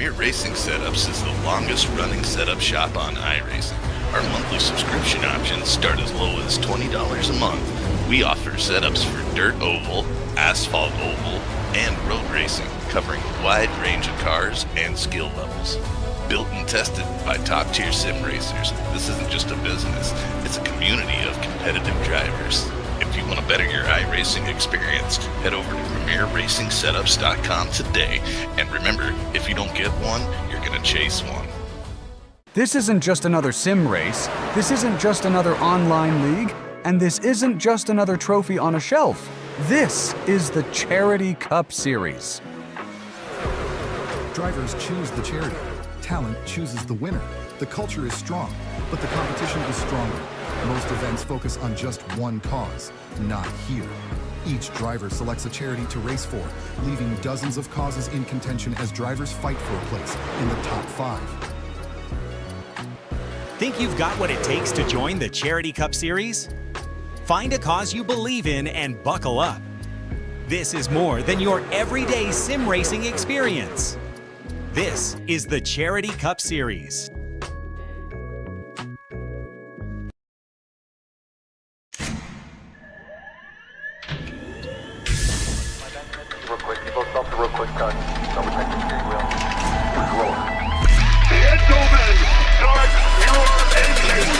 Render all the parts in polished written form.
Premier Racing Setups is the longest running setup shop on iRacing. Our monthly subscription options start as low as $20 a month. We offer setups for dirt oval, asphalt oval, and road racing, covering a wide range of cars and skill levels. Built and tested by top-tier sim racers, this isn't just a business, it's a community of competitive drivers. If you want to better your iRacing experience, head over to PremierRacingSetups.com today. And remember, if you don't get one, you're going to chase one. This isn't just another sim race, this isn't just another online league, and this isn't just another trophy on a shelf. This is the Charity Cup Series. Drivers choose the charity. Talent chooses the winner. The culture is strong, but the competition is stronger. Most events focus on just one cause, not here. Each driver selects a charity to race for, leaving dozens of causes in contention as drivers fight for a place in the top 5. Think you've got what it takes to join the Charity Cup Series? Find a cause you believe in and buckle up. This is more than your everyday sim racing experience. This is the Charity Cup Series. Real quick, double check the steering wheel. Gentlemen, start your engines!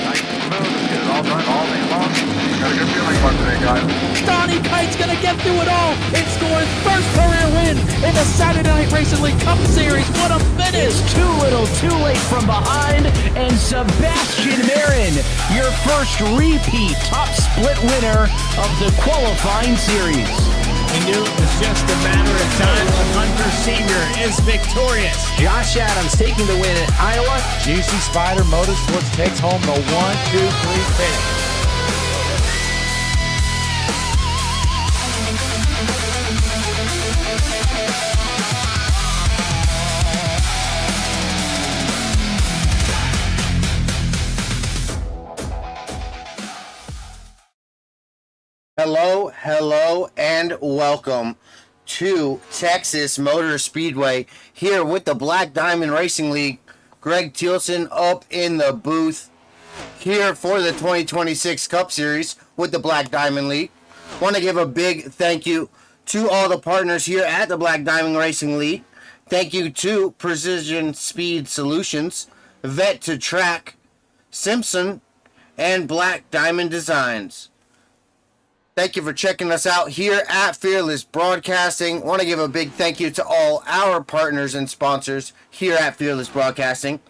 Nice and smooth, get it all done all day long. Got a good feeling about today, guys. Donnie Kite's gonna get through it all and score his first career win in the Saturday Night Racing League Cup Series. What a finish! Too little, too late from behind, and Sebastian Marin, your first repeat top split winner of the qualifying series. We knew it was just a matter of time. Hunter Sr. is victorious. Josh Adams taking the win at Iowa. Juicy Spider Motorsports takes home the 1-2-3 finish. Hello, and welcome to Texas Motor Speedway here with the Black Diamond Racing League. Greg Thielsen up in the booth here for the 2026 Cup Series with the Black Diamond League. Want to give a big thank you to all the partners here at the Black Diamond Racing League. Thank you to Precision Speed Solutions, Vet to Track, Simpson, and Black Diamond Designs. Thank you for checking us out here at Fearless Broadcasting. Want to give a big thank you to all our partners and sponsors here at Fearless Broadcasting.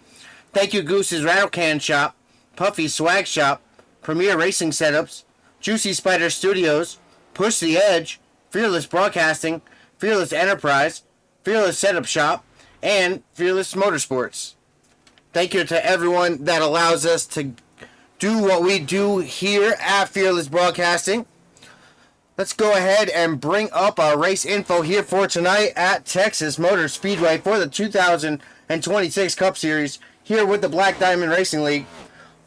Thank you Goose's Rattle Can Shop, Puffy Swag Shop, Premier Racing Setups, Juicy Spider Studios, Push the Edge, Fearless Broadcasting, Fearless Enterprise, Fearless Setup Shop, and Fearless Motorsports. Thank you to everyone that allows us to do what we do here at Fearless Broadcasting. Let's go ahead and bring up our race info here for tonight at Texas Motor Speedway for the 2026 Cup Series here with the Black Diamond Racing League.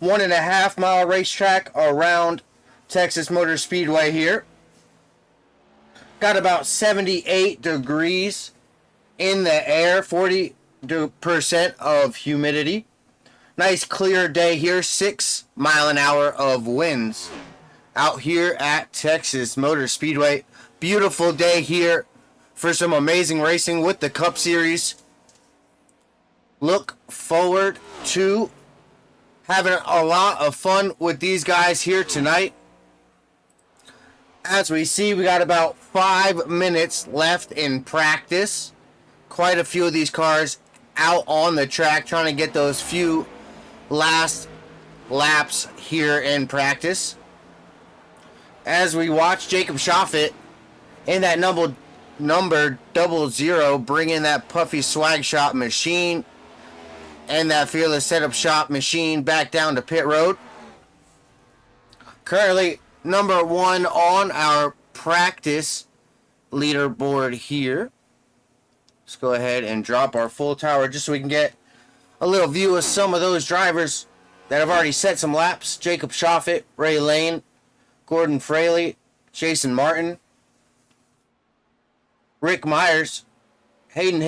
1.5 mile racetrack around Texas Motor Speedway here. Got about 78 degrees in the air, 40% of humidity. Nice clear day here, 6 mile an hour of winds. Out here at Texas Motor Speedway. Beautiful day here for some amazing racing with the Cup Series. Look forward to having a lot of fun with these guys here tonight. As we see, we got about 5 minutes left in practice. Quite a few of these cars out on the track trying to get those few last laps here in practice. As we watch Jacob Schoffett in that number 00 bring in that Puffy Swag Shop machine and that Fearless Setup Shop machine back down to pit road. Currently number 1 on our practice leaderboard here. Let's go ahead and drop our full tower just so we can get a little view of some of those drivers that have already set some laps. Jacob Schoffett, Ray Lane, Gordon Fraley, Jason Martin, Rick Myers, Hayden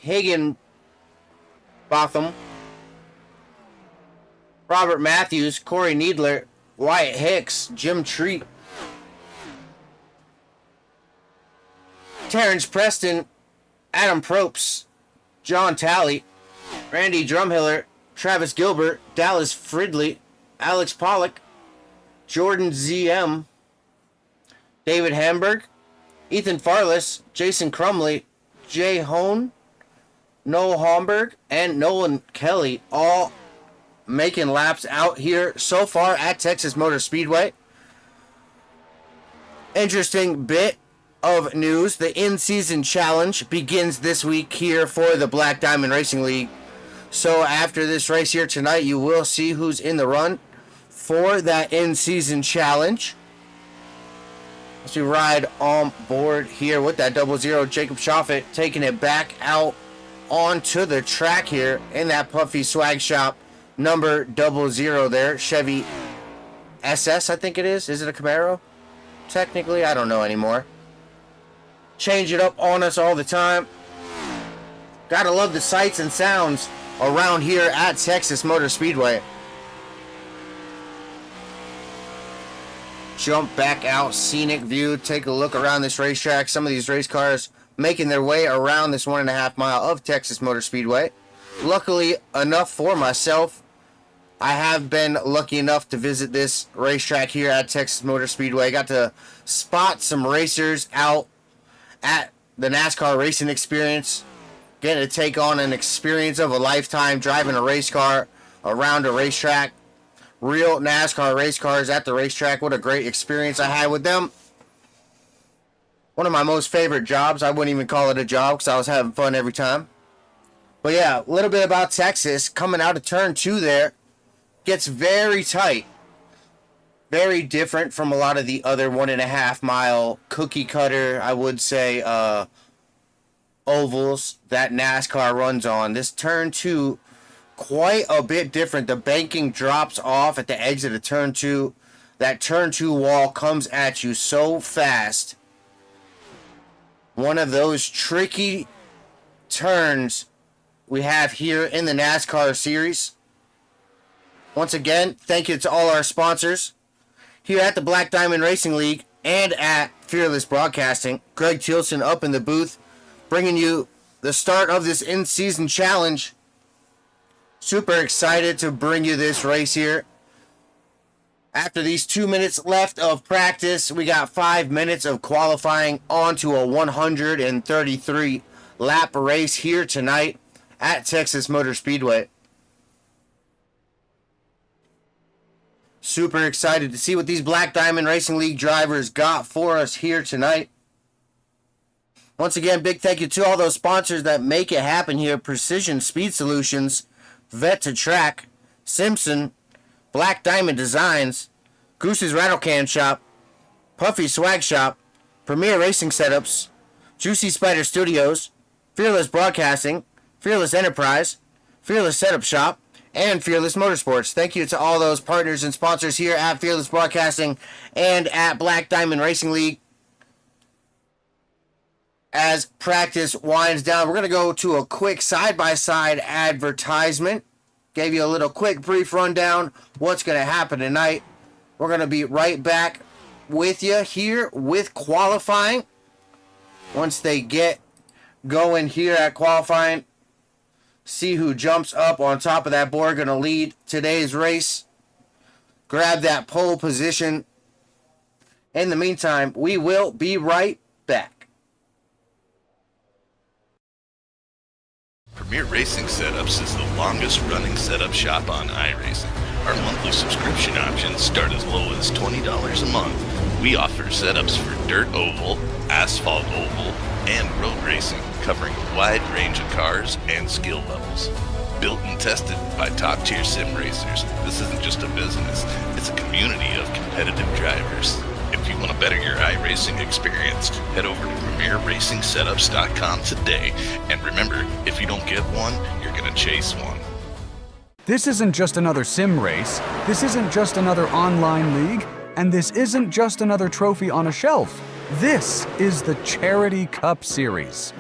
Higginbotham, Robert Matthews, Corey Needler, Wyatt Hicks, Jim Treat, Terrence Preston, Adam Propst, John Talley, Randy Drumhiller, Travis Gilbert, Dallas Fridley, Alex Pollock, Jordan ZM, David Hamburg, Ethan Farless, Jason Crumley, Jay Hone, Noel Homburg, and Nolan Kelly, all making laps out here so far at Texas Motor Speedway. Interesting bit of news. The in-season challenge begins this week here for the Black Diamond Racing League. So after this race here tonight, you will see who's in the run for that in-season challenge. As we ride on board here with that 00, Jacob Shoffett taking it back out onto the track here in that Puffy swag shop number 00 there. Chevy SS, I think it is. Is it a Camaro? Technically, I don't know anymore. Change it up on us all the time. Gotta love the sights and sounds around here at Texas Motor Speedway. Jump back out, scenic view, take a look around this racetrack. Some of these race cars making their way around this 1.5 mile of Texas Motor Speedway. Luckily enough for myself, I have been lucky enough to visit this racetrack here at Texas Motor Speedway. Got to spot some racers out at the NASCAR racing experience. Getting to take on an experience of a lifetime driving a race car around a racetrack. Real NASCAR race cars at the racetrack. What a great experience I had with them. One of my most favorite jobs. I wouldn't even call it a job because I was having fun every time. But yeah, a little bit about Texas. Coming out of turn 2 there. Gets very tight. Very different from a lot of the other 1.5 mile cookie cutter, I would say, ovals that NASCAR runs on. This turn 2, quite a bit different. The banking drops off at the exit of turn 2. That turn 2 wall comes at you so fast. One of those tricky turns we have here in the NASCAR series. Once again, thank you to all our sponsors here at the Black Diamond Racing League and at Fearless Broadcasting. Greg Tilson up in the booth, bringing you the start of this in-season challenge. Super excited to bring you this race here. After these 2 minutes left of practice, we got 5 minutes of qualifying onto a 133 lap race here tonight at Texas Motor Speedway. Super excited to see what these Black Diamond Racing League drivers got for us here tonight. Once again, big thank you to all those sponsors that make it happen here. Precision Speed Solutions, Vet to Track, Simpson, Black Diamond Designs, Goose's Rattle Can Shop, Puffy Swag Shop, Premier Racing Setups, Juicy Spider Studios, Fearless Broadcasting, Fearless Enterprise, Fearless Setup Shop, and Fearless Motorsports. Thank you to all those partners and sponsors here at Fearless Broadcasting and at Black Diamond Racing League. As practice winds down, we're going to go to a quick side-by-side advertisement. Gave you a little quick brief rundown what's going to happen tonight. We're going to be right back with you here with qualifying. Once they get going here at qualifying, see who jumps up on top of that board, going to lead today's race. Grab that pole position. In the meantime, we will be right back. Premier Racing Setups is the longest running setup shop on iRacing. Our monthly subscription options start as low as $20 a month. We offer setups for dirt oval, asphalt oval, and road racing, covering a wide range of cars and skill levels. Built and tested by top-tier sim racers, this isn't just a business, it's a community of competitive drivers. If you want to better your iRacing experience, head over to PremierRacingSetups.com today. And remember, if you don't get one, you're going to chase one. This isn't just another sim race, this isn't just another online league, and this isn't just another trophy on a shelf. This is the Charity Cup Series.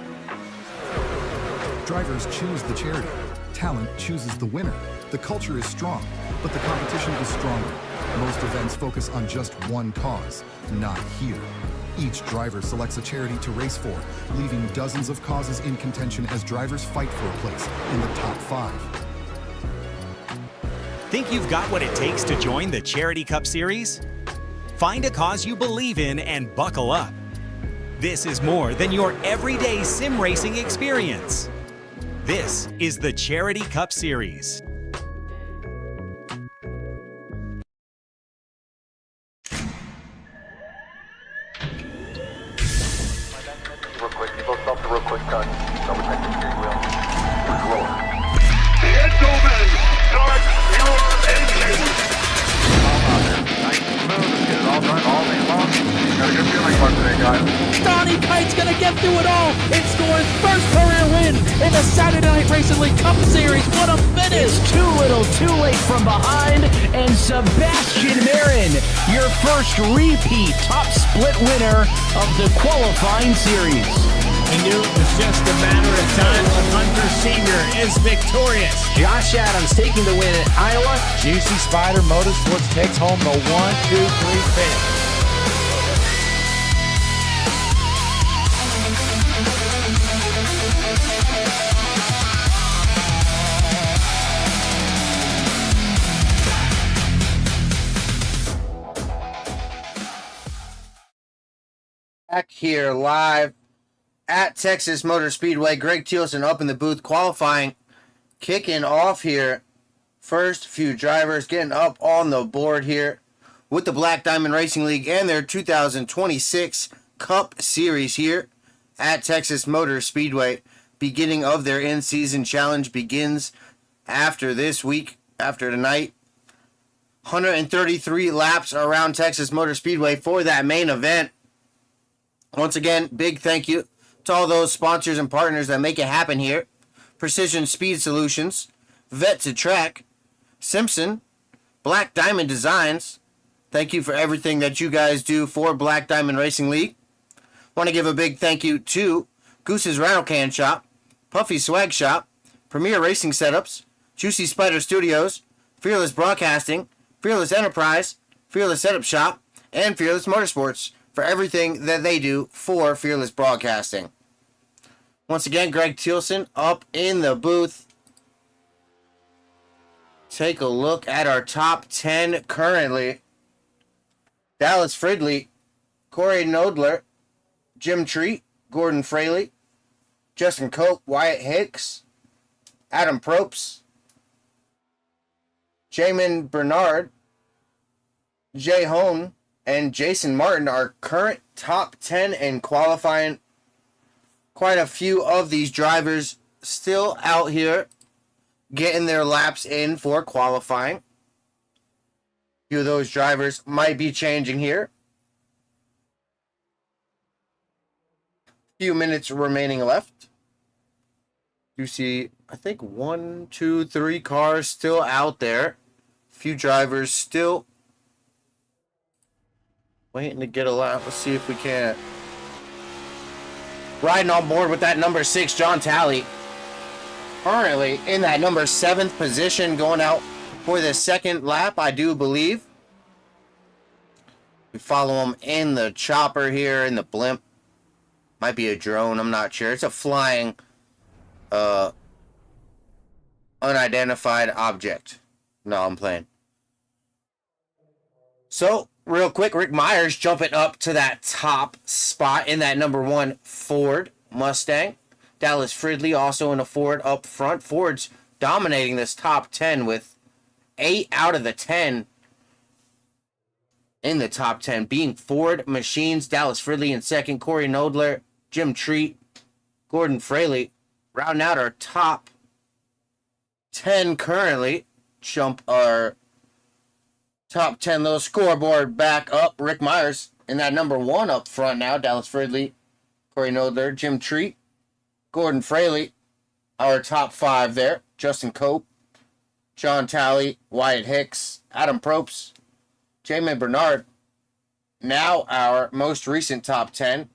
Drivers choose the charity. Talent chooses the winner. The culture is strong, but the competition is stronger. Most events focus on just one cause, not here. Each driver selects a charity to race for, leaving dozens of causes in contention as drivers fight for a place in the top 5. Think you've got what it takes to join the Charity Cup Series? Find a cause you believe in and buckle up. This is more than your everyday sim racing experience. This is the Charity Cup Series. Real quick, you both stop the real quick cut. Double check the steering wheel. Gentlemen, start your engines. Nice and smooth. Get it all done all day long. Got a good feeling about today, guys. Donnie Kite's gonna get through it all and score his first career win in the Saturday Night Racing League Cup Series. What a finish! It's too little, too late from behind, and Sebastian Marin, your first repeat top split winner of the qualifying series. We knew it was just a matter of time when Hunter Sr. is victorious. Josh Adams taking the win at Iowa. Juicy Spider Motorsports takes home the 1-2-3 finish. Back here live at Texas Motor Speedway. Greg Thielsen up in the booth qualifying. Kicking off here. First few drivers getting up on the board here with the Black Diamond Racing League and their 2026 Cup Series here at Texas Motor Speedway. Beginning of their in-season challenge begins after this week, after tonight. 133 laps around Texas Motor Speedway for that main event. Once again, big thank you to all those sponsors and partners that make it happen here. Precision Speed Solutions, Vet to Track, Simpson, Black Diamond Designs. Thank you for everything that you guys do for Black Diamond Racing League. Want to give a big thank you to Goose's Rattle Can Shop, Puffy Swag Shop, Premier Racing Setups, Juicy Spider Studios, Fearless Broadcasting, Fearless Enterprise, Fearless Setup Shop, and Fearless Motorsports for everything that they do for Fearless Broadcasting. Once again, Greg Thielsen up in the booth. Take a look at our top 10 currently. Dallas Fridley, Corey Nodler, Jim Treat, Gordon Fraley, Justin Cope, Wyatt Hicks, Adam Probst, Jamin Bernard, Jay Hone, and Jason Martin are current top 10 in qualifying. Quite a few of these drivers still out here getting their laps in for qualifying. A few of those drivers might be changing here. Few minutes remaining left. You see, I think 1, 2, 3 cars still out there. Few drivers still waiting to get a lap. Let's see if we can. Riding on board with that number 6, John Talley. Currently in that number 7th position, going out for the second lap, I do believe. We follow him in the chopper here, in the blimp. Might be a drone, I'm not sure. It's a flying, unidentified object. No, I'm playing. So, real quick, Rick Myers jumping up to that top spot in that number 1 Ford Mustang. Dallas Fridley also in a Ford up front. Ford's dominating this top 10 with 8 out of the 10 in the top 10 being Ford machines. Dallas Fridley in second. Corey Nodler, Jim Treat, Gordon Fraley rounding out our top 10 currently. Jump our top 10 little scoreboard back up. Rick Myers in that number 1 up front now. Dallas Fridley, Corey Nodler, Jim Treat, Gordon Fraley, our top 5 there. Justin Cope, John Talley, Wyatt Hicks, Adam Probst, Jamin Bernard, now our most recent top 10.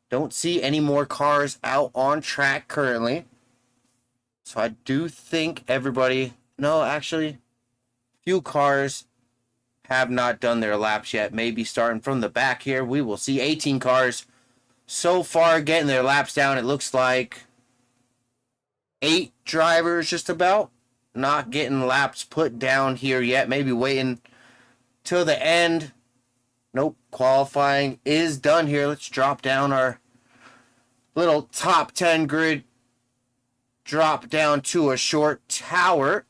Don't see any more cars out on track currently. So I do think everybody... No, actually, few cars have not done their laps yet. Maybe starting from the back here, we will see 18 cars so far getting their laps down. It looks like 8 drivers just about not getting laps put down here yet. Maybe waiting till the end. Nope, qualifying is done here. Let's drop down our little top 10 grid. Drop down to a short tower.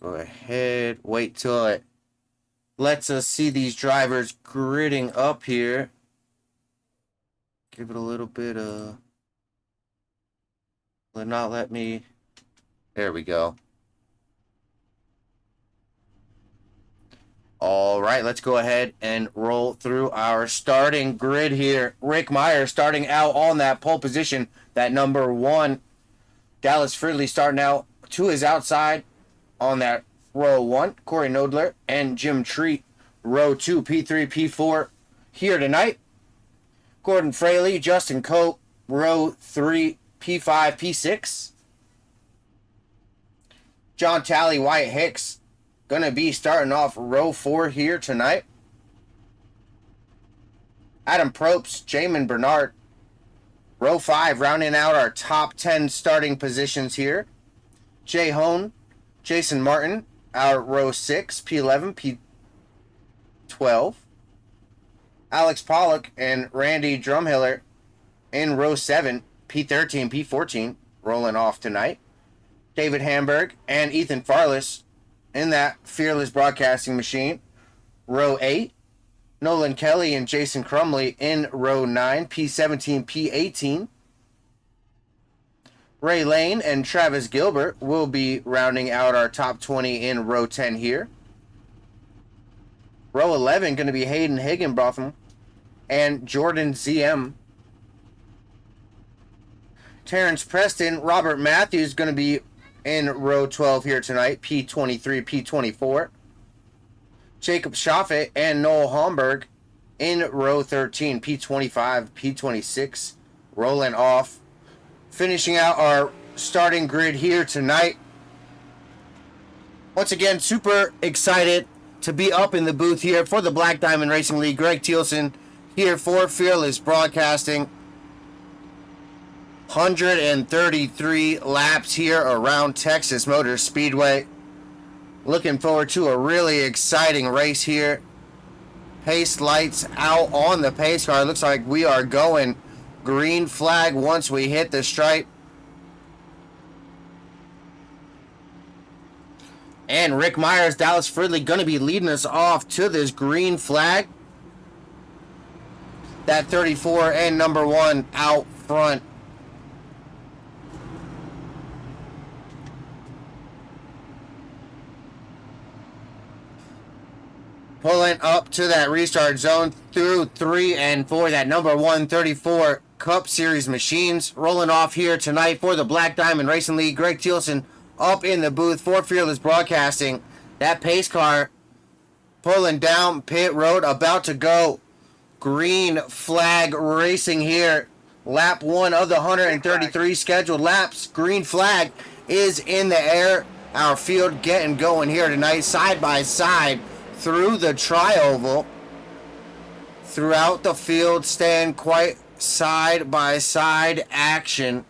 Go ahead, wait till it lets us see these drivers gridding up here. Give it a little bit of... Will not let me... There we go. All right, let's go ahead and roll through our starting grid here. Rick Meyer starting out on that pole position, that number 1. Dallas Fridley starting out to his outside on that row 1. Corey Nodler and Jim Treat, row 2, P3, P4 here tonight. Gordon Fraley, Justin Cope, row 3, P5, P6. John Talley, Wyatt Hicks, gonna be starting off row 4 here tonight. Adam Probst, Jamin Bernard, row 5, rounding out our top 10 starting positions here. Jay Hone, Jason Martin, our row 6, P11, P12. Alex Pollock and Randy Drumhiller in row 7, P13, P14, rolling off tonight. David Hamburg and Ethan Farless in that Fearless Broadcasting Machine, row 8. Nolan Kelly and Jason Crumley in row 9, P17, P18. Ray Lane and Travis Gilbert will be rounding out our top 20 in row 10 here. Row 11 going to be Hayden Higginbotham and Jordan ZM. Terrence Preston, Robert Matthews going to be in row 12 here tonight, P23, P24. Jacob Schaffet and Noel Homburg in row 13, P25, P26, rolling off. Finishing out our starting grid here tonight. Once again, super excited to be up in the booth here for the Black Diamond Racing League. Greg Thielsen here for Fearless Broadcasting. 133 laps here around Texas Motor Speedway. Looking forward to a really exciting race here. Pace lights out on the pace car. Looks like we are going green flag once we hit the stripe. And Rick Myers, Dallas Fridley going to be leading us off to this green flag. That 34 and number 1 out front. Pulling up to that restart zone through 3 and 4. That number 134 Cup Series machines rolling off here tonight for the Black Diamond Racing League. Greg Thielsen up in the booth for Fearless Broadcasting. That pace car pulling down pit road, about to go green flag racing here. Lap 1 of the 133 scheduled laps. Green flag is in the air. Our field getting going here tonight, side by side through the tri-oval. Throughout the field, staying quite side by side action.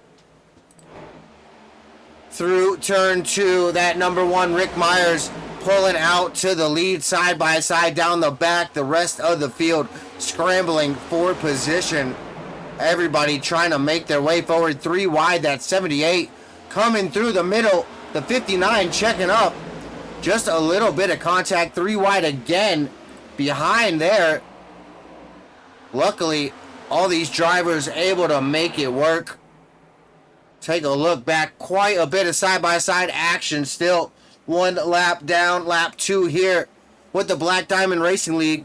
Through turn 2, that number 1 Rick Myers pulling out to the lead, side by side down the back. The rest of the field scrambling for position. Everybody trying to make their way forward. 3 wide, that 78 coming through the middle. The 59 checking up. Just a little bit of contact. 3 wide again behind there. Luckily, all these drivers able to make it work. Take a look back. Quite a bit of side-by-side action still. 1 lap down. Lap 2 here with the Black Diamond Racing League.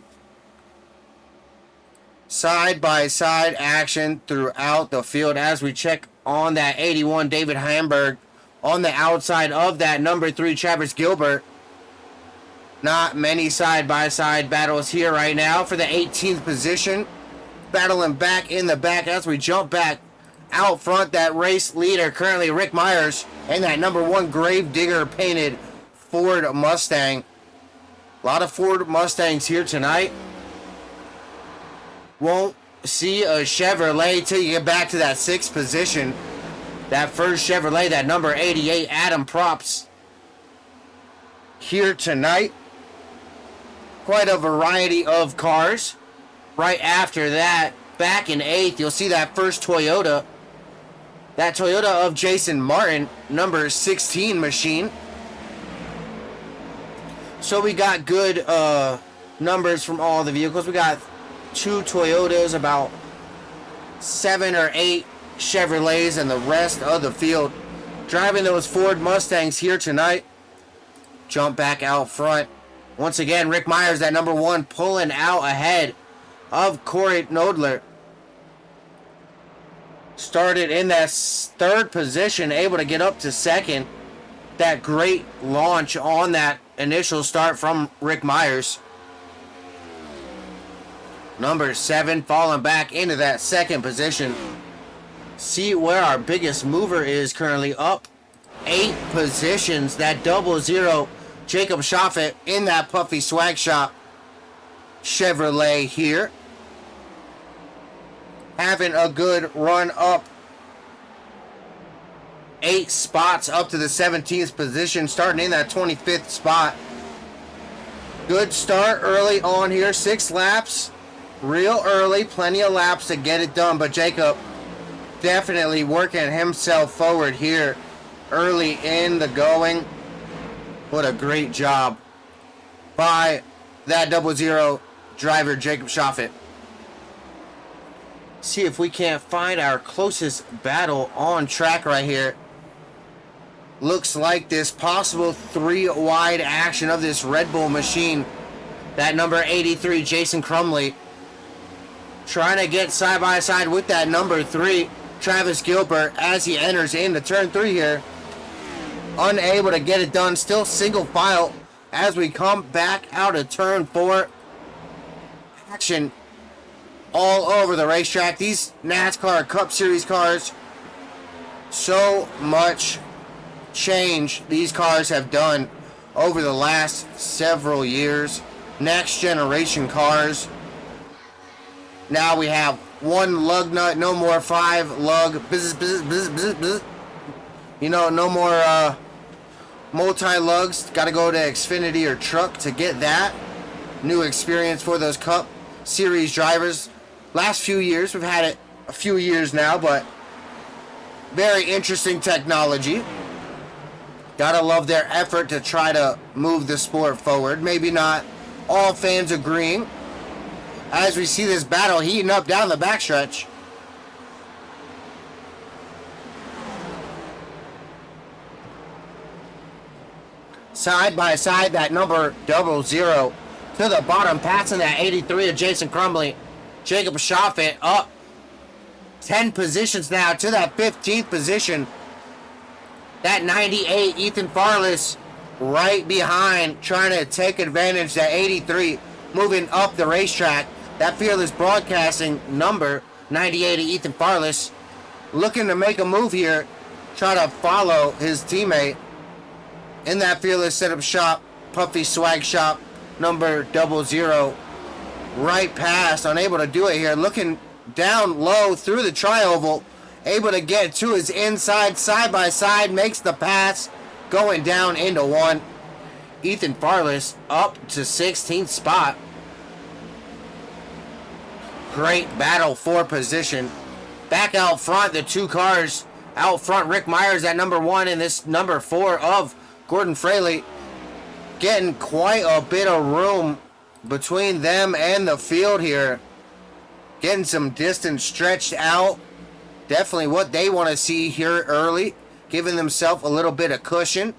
Side-by-side action throughout the field as we check on that 81 David Hamburg on the outside of that number 3 Travis Gilbert. Not many side-by-side battles here right now for the 18th position. Battling back in the back as we jump back out front. That race leader currently Rick Myers and that number 1 Gravedigger painted Ford Mustang. A lot of Ford Mustangs here tonight. Won't see a Chevrolet till you get back to that 6th position. That first Chevrolet, that number 88 Adam Props here tonight. Quite a variety of cars. Right after that, back in 8th, you'll see that first Toyota. That Toyota of Jason Martin, number 16 machine. So we got good numbers from all the vehicles. We got 2 Toyotas, about 7 or 8 Chevrolets, and the rest of the field driving those Ford Mustangs here tonight. Jump back out front. Once again, Rick Myers, that number 1, pulling out ahead of Corey Nodler. Started in that 3rd position, able to get up to 2nd. That great launch on that initial start from Rick Myers. Number 7 falling back into that 2nd position. See where our biggest mover is currently, up 8 positions. That 00 Jacob Schaffet in that Puffy Swag Shop Chevrolet here. Having a good run up 8 spots up to the 17th position, starting in that 25th spot. Good start early on here, 6 laps, real early, plenty of laps to get it done, but Jacob definitely working himself forward here early in the going. What a great job by that 00 driver, Jacob Schaffet. See if we can't find our closest battle on track right here. Looks like this possible 3-wide action of this Red Bull machine. That number 83, Jason Crumley, trying to get side by side with that number 3, Travis Gilbert, as he enters into turn 3 here. Unable to get it done. Still single file as we come back out of turn 4. Action all over the racetrack. These NASCAR Cup Series cars, so much change these cars have done over the last several years. Next generation cars. Now we have 1 lug nut, no more 5 lug. You know, no more multi-lugs. Got to go to Xfinity or truck to get that. New experience for those Cup Series drivers. Last few years, we've had it a few years now, but very interesting technology. Gotta love their effort to try to move the sport forward. Maybe not all fans agreeing, as we see this battle heating up down the backstretch. Side by side, that number 00 to the bottom, passing that 83 of Jason Crumley. Jacob Schaffet up 10 positions now to that 15th position. That 98 Ethan Farless right behind, trying to take advantage. That 83 moving up the racetrack. That Fearless Broadcasting number 98 Ethan Farless looking to make a move here, try to follow his teammate in that Fearless Setup Shop, Puffy Swag Shop number 00. Right past, unable to do it here. Looking down low through the tri-oval, able to get to his inside, side by side, makes the pass, going down into 1. Ethan Farless up to 16th spot. Great battle for position. Back out front, the 2 cars out front. Rick Myers at number 1 and this number 4 of Gordon Fraley. Getting quite a bit of room between them and the field here. Getting some distance stretched out. Definitely what they want to see here early. Giving themselves a little bit of cushion.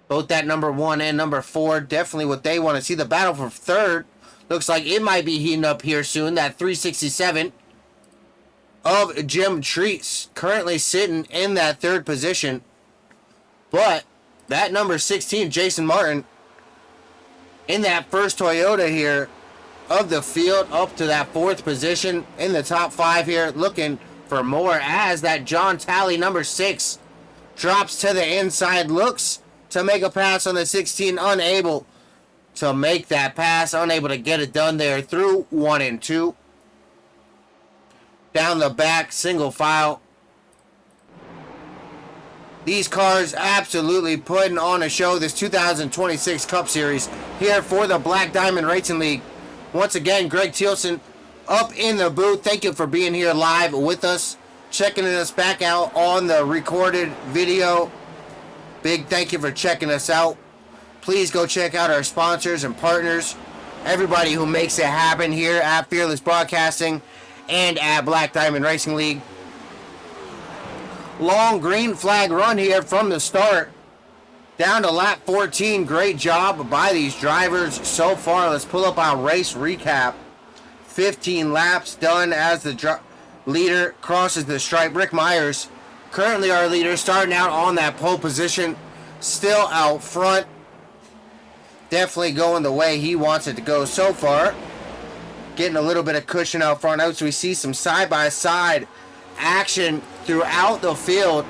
Both that number 1 and number 4. Definitely what they want to see. The battle for 3rd. Looks like it might be heating up here soon. That 367 of Jim Treese. Currently sitting in that 3rd position. But that number 16, Jason Martin, in that first Toyota here of the field, up to that 4th position in the top 5 here, looking for more as that John Talley, number 6, drops to the inside, looks to make a pass on the 16, unable to make that pass, unable to get it done there through 1 and 2. Down the back, single file. These cars absolutely putting on a show this 2026 Cup Series here for the Black Diamond Racing League. Once again, Greg Thielsen up in the booth. Thank you for being here live with us, checking us back out on the recorded video. Big thank you for checking us out. Please go check out our sponsors and partners, everybody who makes it happen here at Fearless Broadcasting and at Black Diamond Racing League. Long green flag run here from the start down to lap 14. Great job by these drivers so far. Let's pull up our race recap. 15 laps done as the leader crosses the stripe. Rick Myers, currently our leader, starting out on that pole position, still out front. Definitely going the way he wants it to go so far. Getting a little bit of cushion out front. As we see some side-by-side action throughout the field.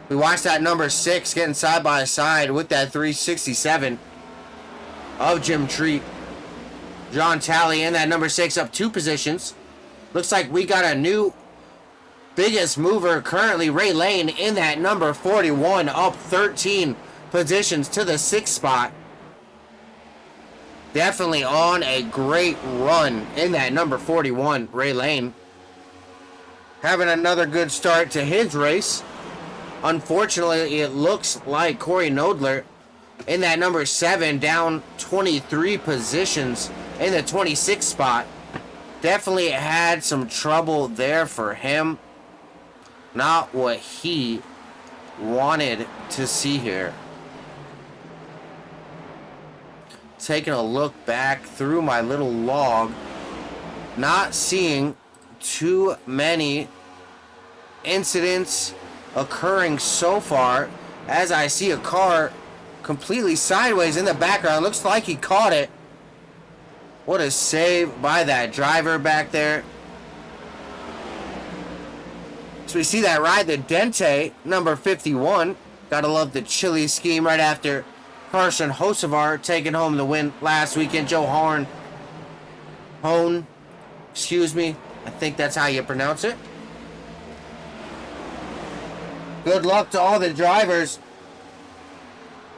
We watched that number 6 getting side by side with that 367 of Jim Treat. John Talley in that number 6 up 2 positions. Looks like we got a new biggest mover currently, Ray Lane, in that number 41 up 13 positions to the 6th spot. Definitely on a great run in that number 41, Ray Lane. Having another good start to his race. Unfortunately, it looks like Corey Nodler in that number 7, down 23 positions in the 26th spot. Definitely had some trouble there for him. Not what he wanted to see here. Taking a look back through my little log, not seeing too many incidents occurring so far, as I see a car completely sideways in the background. Looks like he caught it. What a save by that driver back there. So we see that ride, the Dente, number 51. Gotta love the chili scheme right after Carson Hocevar taking home the win last weekend. Joe Hone, excuse me. I think that's how you pronounce it. Good luck to all the drivers.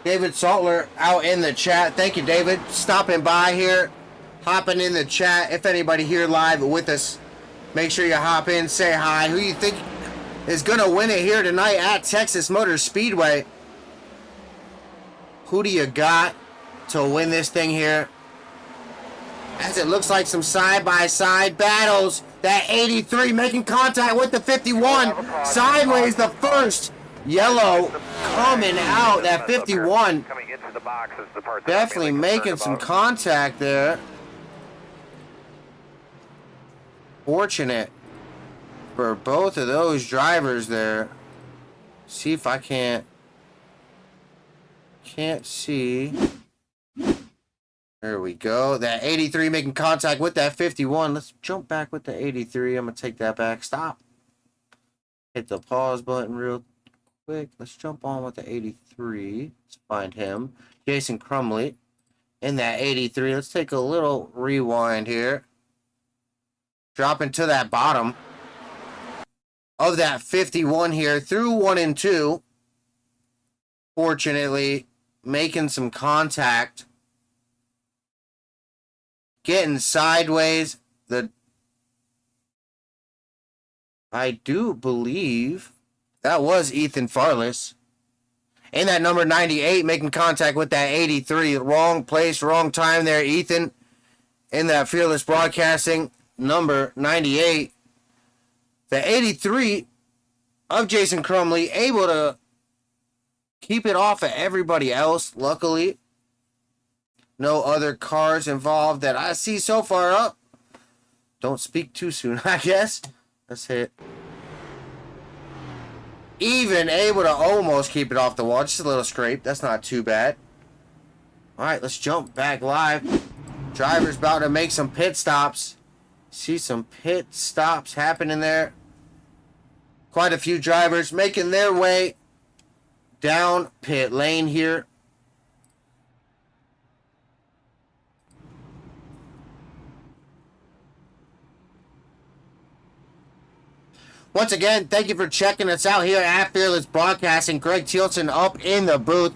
David Saltler out in the chat. Thank you, David. Stopping by here. Hopping in the chat. If anybody here live with us, make sure you hop in, say hi. Who you think is going to win it here tonight at Texas Motor Speedway? Who do you got to win this thing here? As it looks like some side-by-side battles. That 83 making contact with the 51. Sideways, the first yellow coming out. That 51 definitely making some contact there. Fortunate for both of those drivers there. See if I can't see. There we go. That 83 making contact with that 51. Let's jump back with the 83. I'm going to take that back. Stop. Hit the pause button real quick. Let's jump on with the 83. Let's find him. Jason Crumley in that 83. Let's take a little rewind here. Dropping to that bottom of that 51 here through 1 and 2. Fortunately, making some contact. Getting sideways. I do believe that was Ethan Farless. In that number 98, making contact with that 83. Wrong place, wrong time there, Ethan. In that Fearless Broadcasting, number 98. The 83 of Jason Crumley, able to keep it off of everybody else, luckily. No other cars involved that I see so far up. Don't speak too soon, I guess. Let's hit even able to almost keep it off the wall. Just a little scrape. That's not too bad. All right, let's jump back live. Driver's about to make some pit stops. See some pit stops happening there. Quite a few drivers making their way down pit lane here. Once again, thank you for checking us out here at Fearless Broadcasting. Greg Tielson up in the booth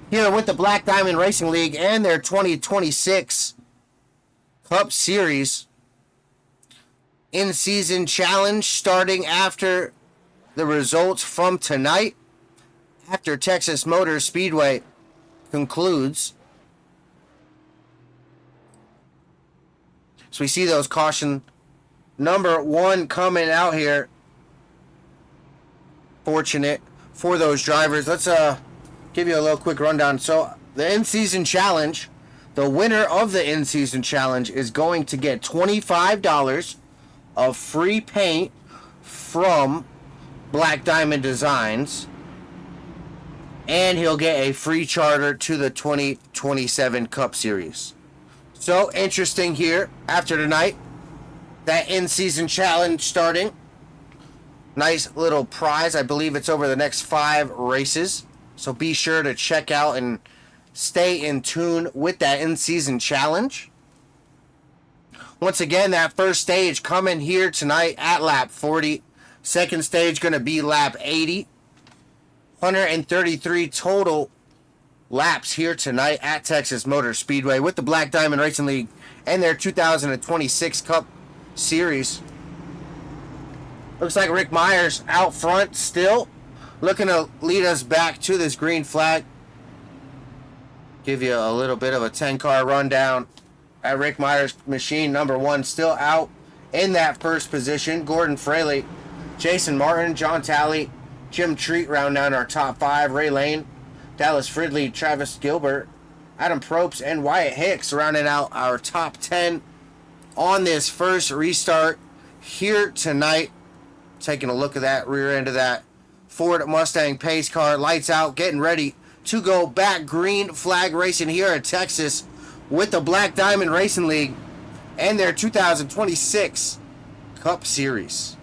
here with the Black Diamond Racing League and their 2026 Cup Series in-season challenge starting after the results from tonight, after Texas Motor Speedway concludes. So we see those caution number 1 coming out here. Fortunate for those drivers. Let's give you a little quick rundown. So the in-season challenge, the winner of the in-season challenge is going to get $25 of free paint from Black Diamond Designs, and he'll get a free charter to the 2027 Cup Series. So interesting here after tonight, that in-season challenge starting. Nice little prize. I believe it's over the next 5 races. So be sure to check out and stay in tune with that in-season challenge. Once again, that first stage coming here tonight at lap 40. Second stage going to be lap 80. 133 total laps here tonight at Texas Motor Speedway with the Black Diamond Racing League and their 2026 Cup Series. Looks like Rick Myers out front still, looking to lead us back to this green flag. Give you a little bit of a 10-car rundown at Rick Myers' machine. Number 1 still out in that first position. Gordon Fraley, Jason Martin, John Talley, Jim Treat round down our top 5. Ray Lane, Dallas Fridley, Travis Gilbert, Adam Probst, and Wyatt Hicks rounding out our top 10 on this first restart here tonight. Taking a look at that rear end of that Ford Mustang pace car. Lights out, getting ready to go back. Green flag racing here in Texas with the Black Diamond Racing League and their 2026 Cup Series.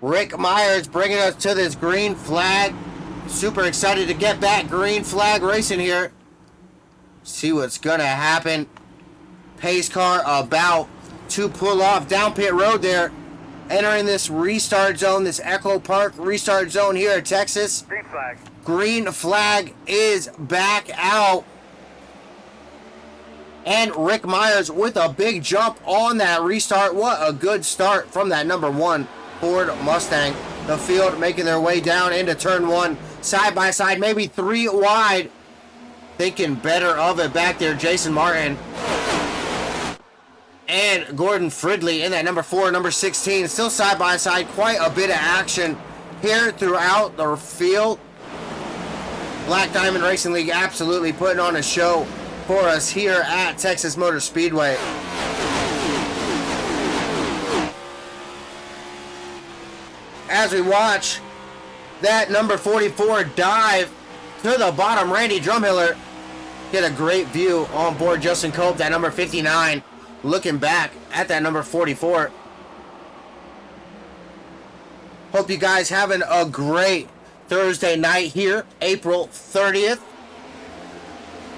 Rick Myers bringing us to this green flag. Super excited to get back green flag racing here. See what's going to happen. Pace car about to pull off down pit road there. Entering this restart zone, this Echo Park restart zone here in Texas. Green flag. Green flag is back out. And Rick Myers with a big jump on that restart. What a good start from that number 1 Ford Mustang. The field making their way down into turn 1. Side by side, maybe 3 wide. Thinking better of it back there, Jason Martin. And Gordon Fridley in that number 4, number 16. Still side by side. Quite a bit of action here throughout the field. Black Diamond Racing League absolutely putting on a show for us here at Texas Motor Speedway. As we watch that number 44 dive to the bottom, Randy Drumhiller. Get a great view on board Justin Cope, that number 59. Looking back at that number 44. Hope you guys having a great Thursday night here, April 30th.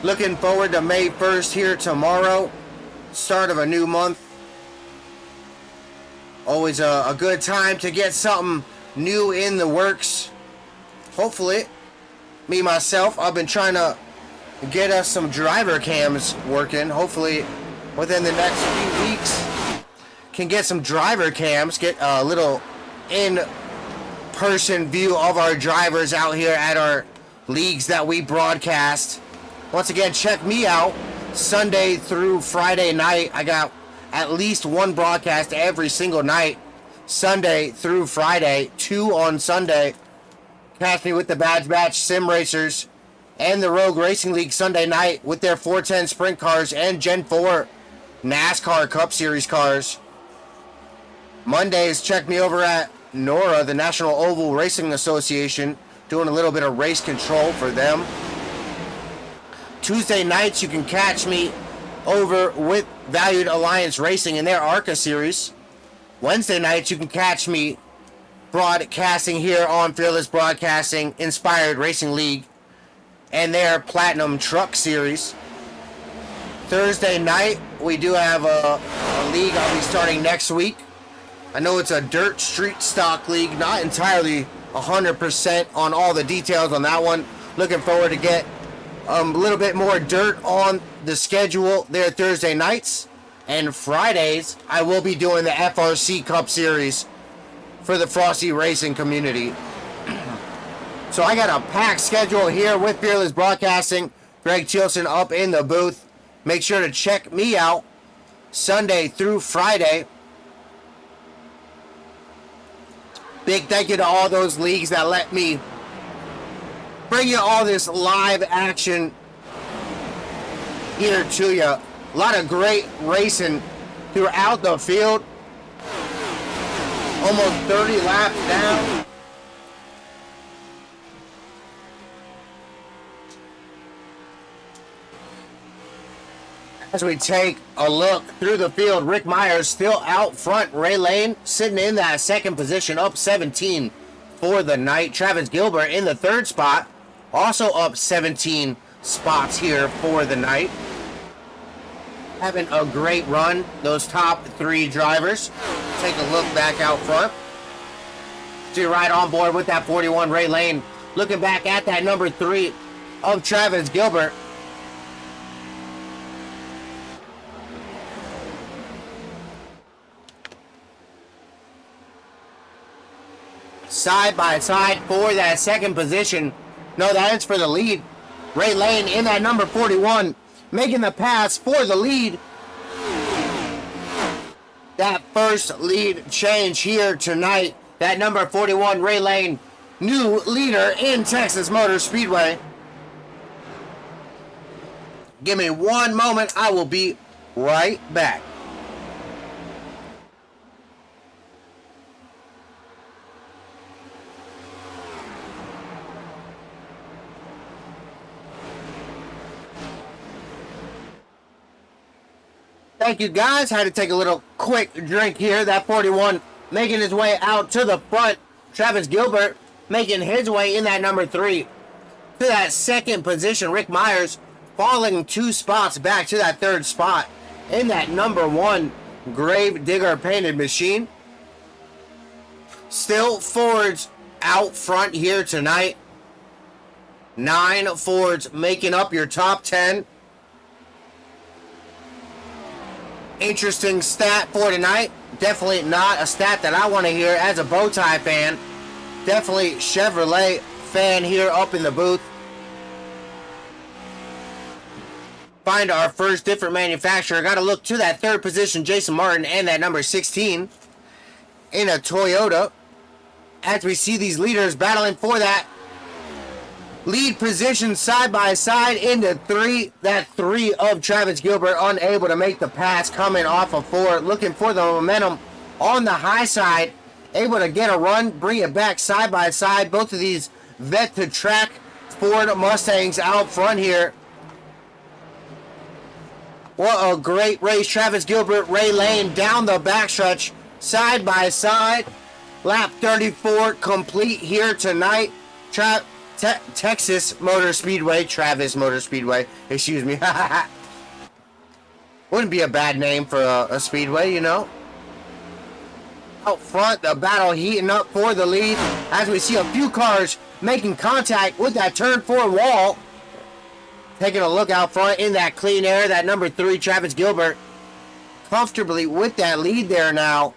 Looking forward to May 1st here tomorrow. Start of a new month. Always a good time to get something new in the works. Hopefully, me myself, I've been trying to get us some driver cams working. Hopefully, within the next few weeks, can get some driver cams, get a little in-person view of our drivers out here at our leagues that we broadcast. Once again, check me out Sunday through Friday night. I got at least 1 broadcast every single night, Sunday through Friday, 2 on Sunday. Catch me with the Badge Batch Sim Racers and the Rogue Racing League Sunday night with their 410 sprint cars and Gen 4 NASCAR Cup Series cars. Mondays, check me over at NORA, the National Oval Racing Association, doing a little bit of race control for them. Tuesday nights, you can catch me over with Valued Alliance Racing in their ARCA series. Wednesday nights, you can catch me broadcasting here on Fearless Broadcasting Inspired Racing League and their Platinum Truck Series. Thursday night, we do have a league I'll be starting next week. I know it's a dirt street stock league, not entirely 100% on all the details on that one. Looking forward to get a little bit more dirt on the schedule there Thursday nights. And Fridays, I will be doing the FRC Cup Series for the Frosty Racing community. So I got a packed schedule here with Fearless Broadcasting. Greg Thielsen up in the booth. Make sure to check me out Sunday through Friday. Big thank you to all those leagues that let me bring you all this live action here to you. A lot of great racing throughout the field. Almost 30 laps down. As we take a look through the field, Rick Myers still out front. Ray Lane sitting in that second position, up 17 for the night. Travis Gilbert in the third spot, also up 17 spots here for the night. Having a great run, those top three drivers. Take a look back out front. So you're right on board with that 41 Ray Lane. Looking back at that number 3 of Travis Gilbert. Side by side for that second position. No, that is for the lead. Ray Lane in that number 41, making the pass for the lead. That first lead change here tonight. That number 41, Ray Lane, new leader in Texas Motor Speedway. Give me one moment. I will be right back. Thank you, guys. Had to take a little quick drink here. That 41 making his way out to the front. Travis Gilbert making his way in that number 3 to that second position. Rick Myers falling 2 spots back to that third spot in that number 1 Grave Digger painted machine. Still Fords out front here tonight. 9 Fords making up your top 10. Interesting stat for tonight. Definitely not a stat that I want to hear as a bow tie fan. Definitely Chevrolet fan here up in the booth. Find our first different manufacturer. Got to look to that third position, Jason Martin, and that number 16 in a Toyota. As we see these leaders battling for that lead position side by side into 3. That 3 of Travis Gilbert unable to make the pass coming off of 4. Looking for the momentum on the high side. Able to get a run, bring it back side by side. Both of these vet to track Ford Mustangs out front here. What a great race. Travis Gilbert, Ray Lane down the backstretch side by side. Lap 34 complete here tonight. Texas Motor Speedway, Travis Motor Speedway, excuse me. Wouldn't be a bad name for a speedway, you know. Out front, the battle heating up for the lead as we see a few cars making contact with that turn 4 wall. Taking a look out front in that clean air, that number 3, Travis Gilbert, comfortably with that lead there now.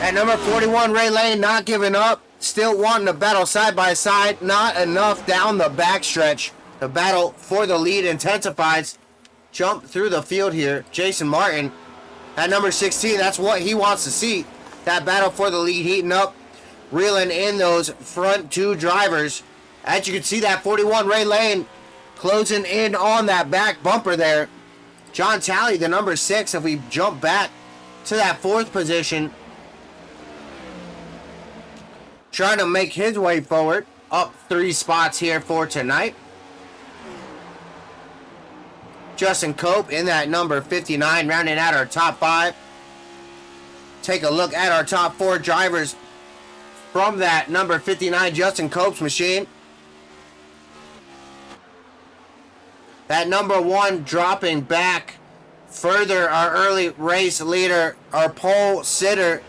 At number 41, Ray Lane not giving up. Still wanting to battle side by side. Not enough down the backstretch. The battle for the lead intensifies. Jump through the field here. Jason Martin at number 16. That's what he wants to see. That battle for the lead heating up. Reeling in those front 2 drivers. As you can see, that 41 Ray Lane closing in on that back bumper there. John Talley, the number 6, if we jump back to that 4th position. Trying to make his way forward. Up 3 spots here for tonight. Justin Cope in that number 59, rounding out our top 5. Take a look at our top 4 drivers from that number 59 Justin Cope's machine. That number 1 dropping back further, our early race leader, our pole sitter,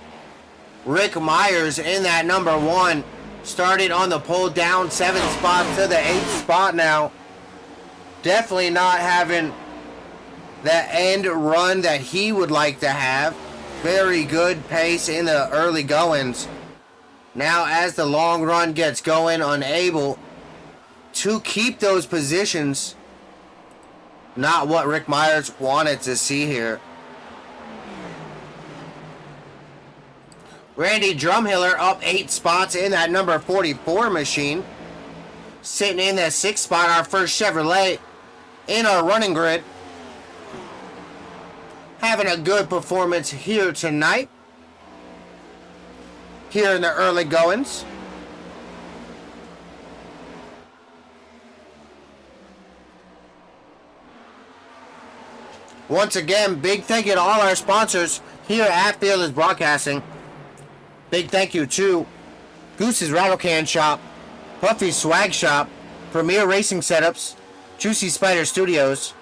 Rick Myers in that number 1. Started on the pole, down 7 spots to the 8th spot now. Definitely not having the end run that he would like to have. Very good pace in the early goings. Now as the long run gets going, unable to keep those positions. Not what Rick Myers wanted to see here. Randy Drumhiller up 8 spots in that number 44 machine. Sitting in that 6th spot, our first Chevrolet in our running grid. Having a good performance here tonight. Here in the early goings. Once again, big thank you to all our sponsors here at Fearless Broadcasting. Big thank you to Goose's Rattle Can Shop, Puffy's Swag Shop, Premier Racing Setups, Juicy Spider Studios,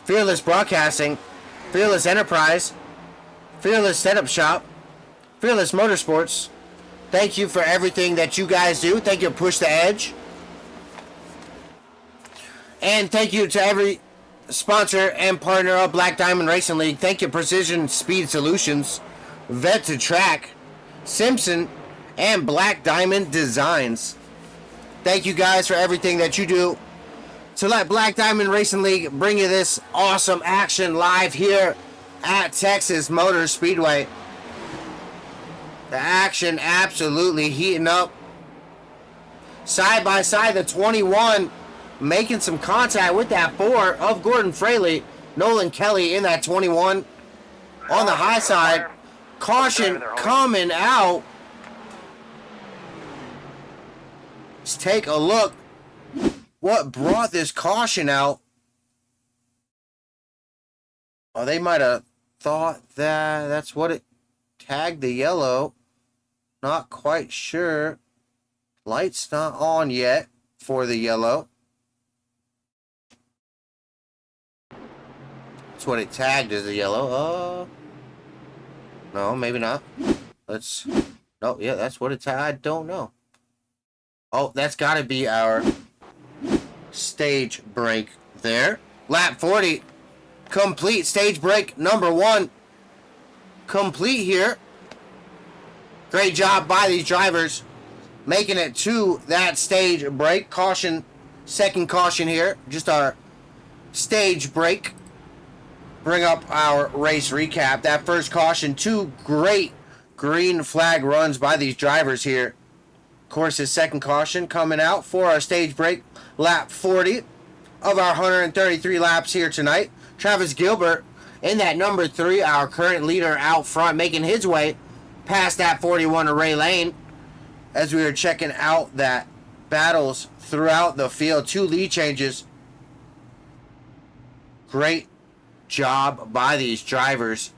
Fearless Broadcasting, Fearless Enterprise, Fearless Setup Shop, Fearless Motorsports. Thank you for everything that you guys do. Thank you, Push the Edge. And thank you to every sponsor and partner of Black Diamond Racing League. Thank you, Precision Speed Solutions, Vet to Track, Simpson, and Black Diamond Designs. Thank you guys for everything that you do to let Black Diamond Racing League bring you this awesome action live here at Texas Motor Speedway. The action absolutely heating up. Side by side, the 21 making some contact with that 4 of Gordon Fraley. Nolan Kelly in that 21 on the high side. Caution coming out. Let's take a look. What brought this caution out? Oh, they might have thought that that's what it tagged the yellow. Not quite sure. Light's not on yet for the yellow. That's what it tagged as the yellow. No, maybe not. Let's... No, yeah, that's what it tagged. I don't know. Oh, that's got to be our stage break there. Lap 40. Complete stage break number 1. Complete here. Great job by these drivers making it to that stage break. Caution, second caution here. Just our stage break. Bring up our race recap. That first caution, 2 great green flag runs by these drivers here. Of course, his second caution coming out for our stage break. Lap 40 of our 133 laps here tonight. Travis Gilbert in that number 3, our current leader out front, making his way past that 41 of Ray Lane as we were checking out that battles throughout the field. 2 lead changes. Great job by these drivers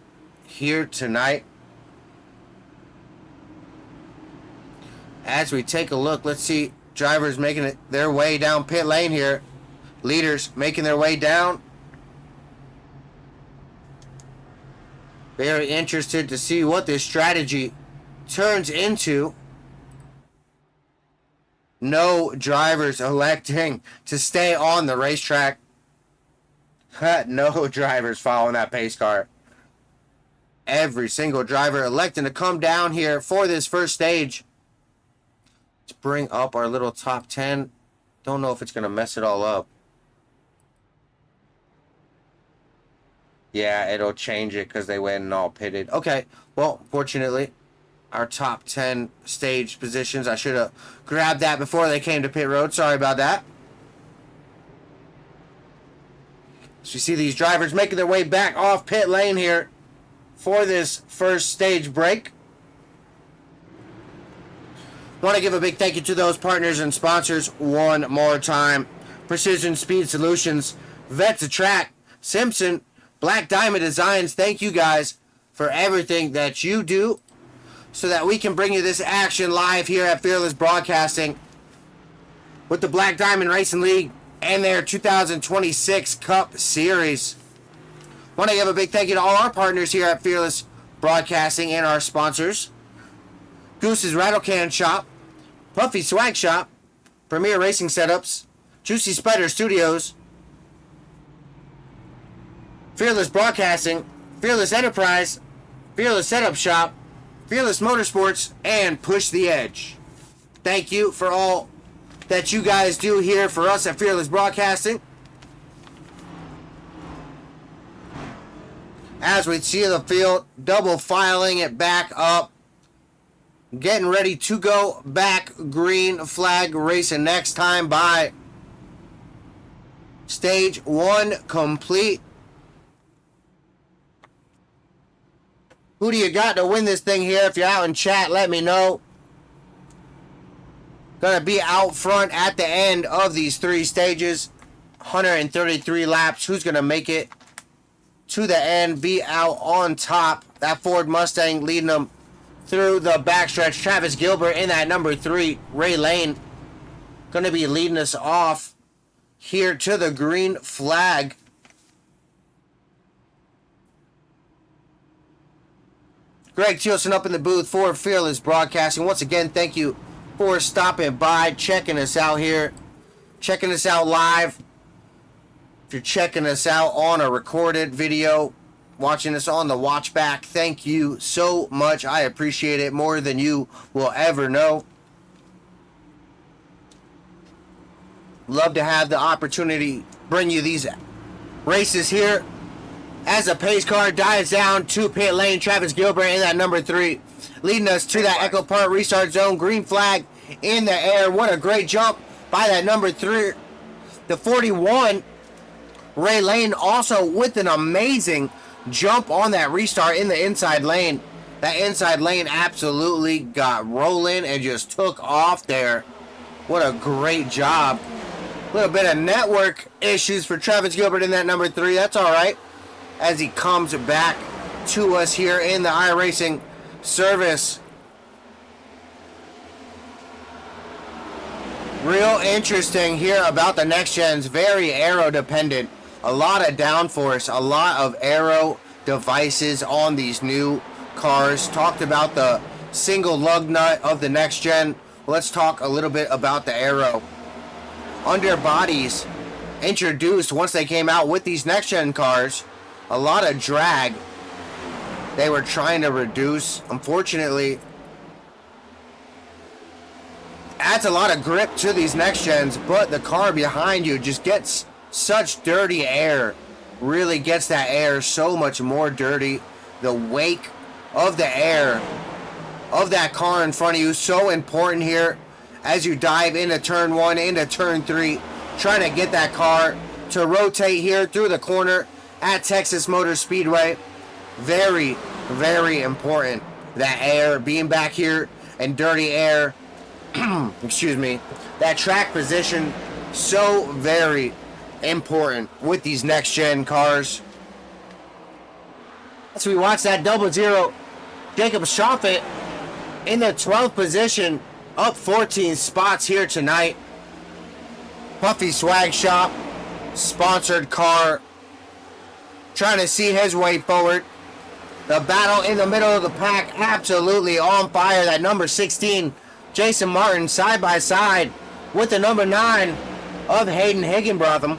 here tonight. As we take a look, let's see drivers making it their way down pit lane here. Leaders making their way down. Very interested to see what this strategy turns into. No drivers electing to stay on the racetrack. No drivers following that pace car. Every single driver electing to come down here for this first stage. Let's bring up our little top 10. Don't know if it's going to mess it all up. Yeah, it'll change it because they went and all pitted. Okay, well, fortunately, our top 10 stage positions. I should have grabbed that before they came to pit road. Sorry about that. So you see these drivers making their way back off pit lane here for this first stage break. Want to give a big thank you to those partners and sponsors one more time. Precision Speed Solutions, Vets a Track, Simpson, Black Diamond Designs. Thank you guys for everything that you do so that we can bring you this action live here at Fearless Broadcasting with the Black Diamond Racing League and their 2026 Cup Series. Want to give a big thank you to all our partners here at Fearless Broadcasting and our sponsors. Goose's Rattle Can Shop, Puffy Swag Shop, Premier Racing Setups, Juicy Spider Studios, Fearless Broadcasting, Fearless Enterprise, Fearless Setup Shop, Fearless Motorsports, and Push the Edge. Thank you for all that you guys do here for us at Fearless Broadcasting. As we see the field, double filing it back up. Getting ready to go back green flag racing next time by. Stage 1 complete. Who do you got to win this thing here? If you're out in chat, let me know. Gonna be out front at the end of these 3 stages. 133 laps. Who's gonna make it to the end? Be out on top. That Ford Mustang leading them through the backstretch. Travis Gilbert in that number 3. Ray Lane gonna be leading us off here to the green flag. Greg Thielsen up in the booth for Fearless Broadcasting. Once again, thank you for stopping by, checking us out here, checking us out live. If you're checking us out on a recorded video, watching us on the watch back, thank you so much. I appreciate it more than you will ever know. Love to have the opportunity to bring you these races here. As the pace car dives down to pit lane, Travis Gilbert in that number 3, leading us to that Echo Park restart zone. Green flag in the air. What a great jump by that number 3. The 41, Ray Lane, also with an amazing jump on that restart in the inside lane. That inside lane absolutely got rolling and just took off there. What a great job. A little bit of network issues for Travis Gilbert in that number 3. That's all right, as he comes back to us here in the iRacing service. Real interesting here about the next gens. Very aero dependent. A lot of downforce, a lot of aero devices on these new cars. Talked about the single lug nut of the next gen. Let's talk a little bit about the aero. Underbodies introduced once they came out with these next gen cars. A lot of drag they were trying to reduce. Unfortunately, adds a lot of grip to these next gens, but the car behind you just gets such dirty air. Really gets that air so much more dirty. The wake of the air of that car in front of you, so important here as you dive into turn 1, into turn 3, trying to get that car to rotate here through the corner at Texas Motor Speedway. Very, very important. That air being back here and dirty air. Excuse me. That track position, so very important with these next gen cars. So we watch that 0-0. Jacob Schoffett in the 12th position, up 14 spots here tonight. Puffy Swag Shop, sponsored car, trying to see his way forward. The battle in the middle of the pack, absolutely on fire. That number 16, Jason Martin, side by side with the number 9 of Hayden Higginbotham.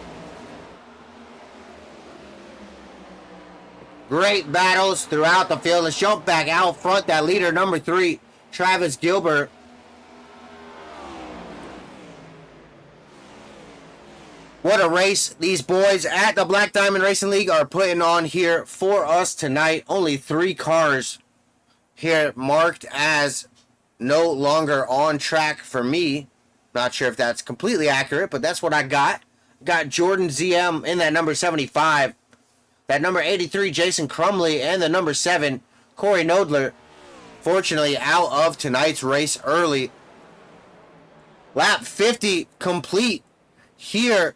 Great battles throughout the field. Let's jump back out front. That leader, number 3, Travis Gilbert. What a race these boys at the Black Diamond Racing League are putting on here for us tonight. Only 3 cars here marked as no longer on track for me. Not sure if that's completely accurate, but that's what I got. Got Jordan ZM in that number 75. That number 83, Jason Crumley, and the number 7, Corey Nodler, fortunately out of tonight's race early. Lap 50 complete here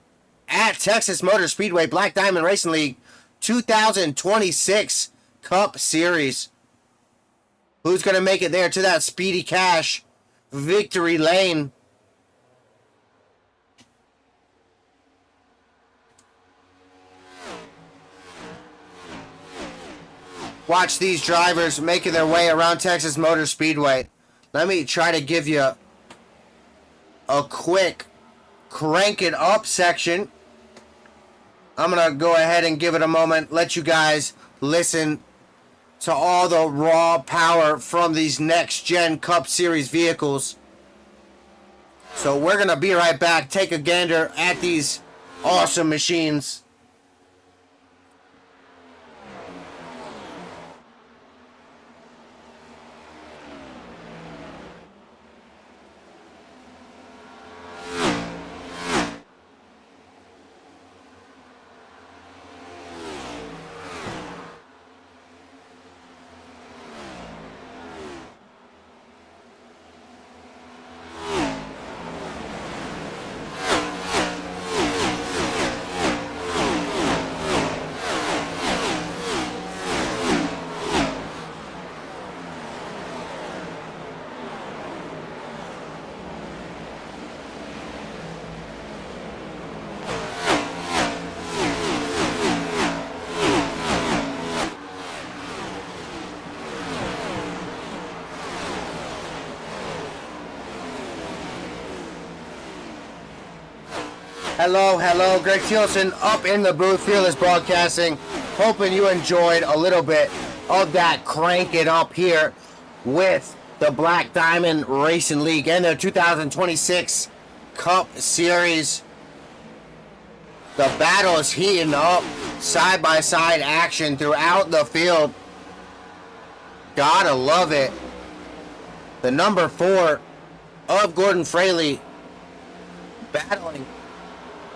at Texas Motor Speedway Black Diamond Racing League 2026 Cup Series. Who's going to make it there to that Speedy Cash victory lane? Watch these drivers making their way around Texas Motor Speedway. Let me try to give you a quick crank it up section. I'm going to go ahead and give it a moment, let you guys listen to all the raw power from these next gen Cup Series vehicles. So we're going to be right back, take a gander at these awesome machines. Hello, Greg Thielsen up in the booth, Fearless Broadcasting. Hoping you enjoyed a little bit of that crank it up here with the Black Diamond Racing League and their 2026 Cup Series. The battle is heating up, side-by-side action throughout the field. Gotta love it. The number 4 of Gordon Fraley battling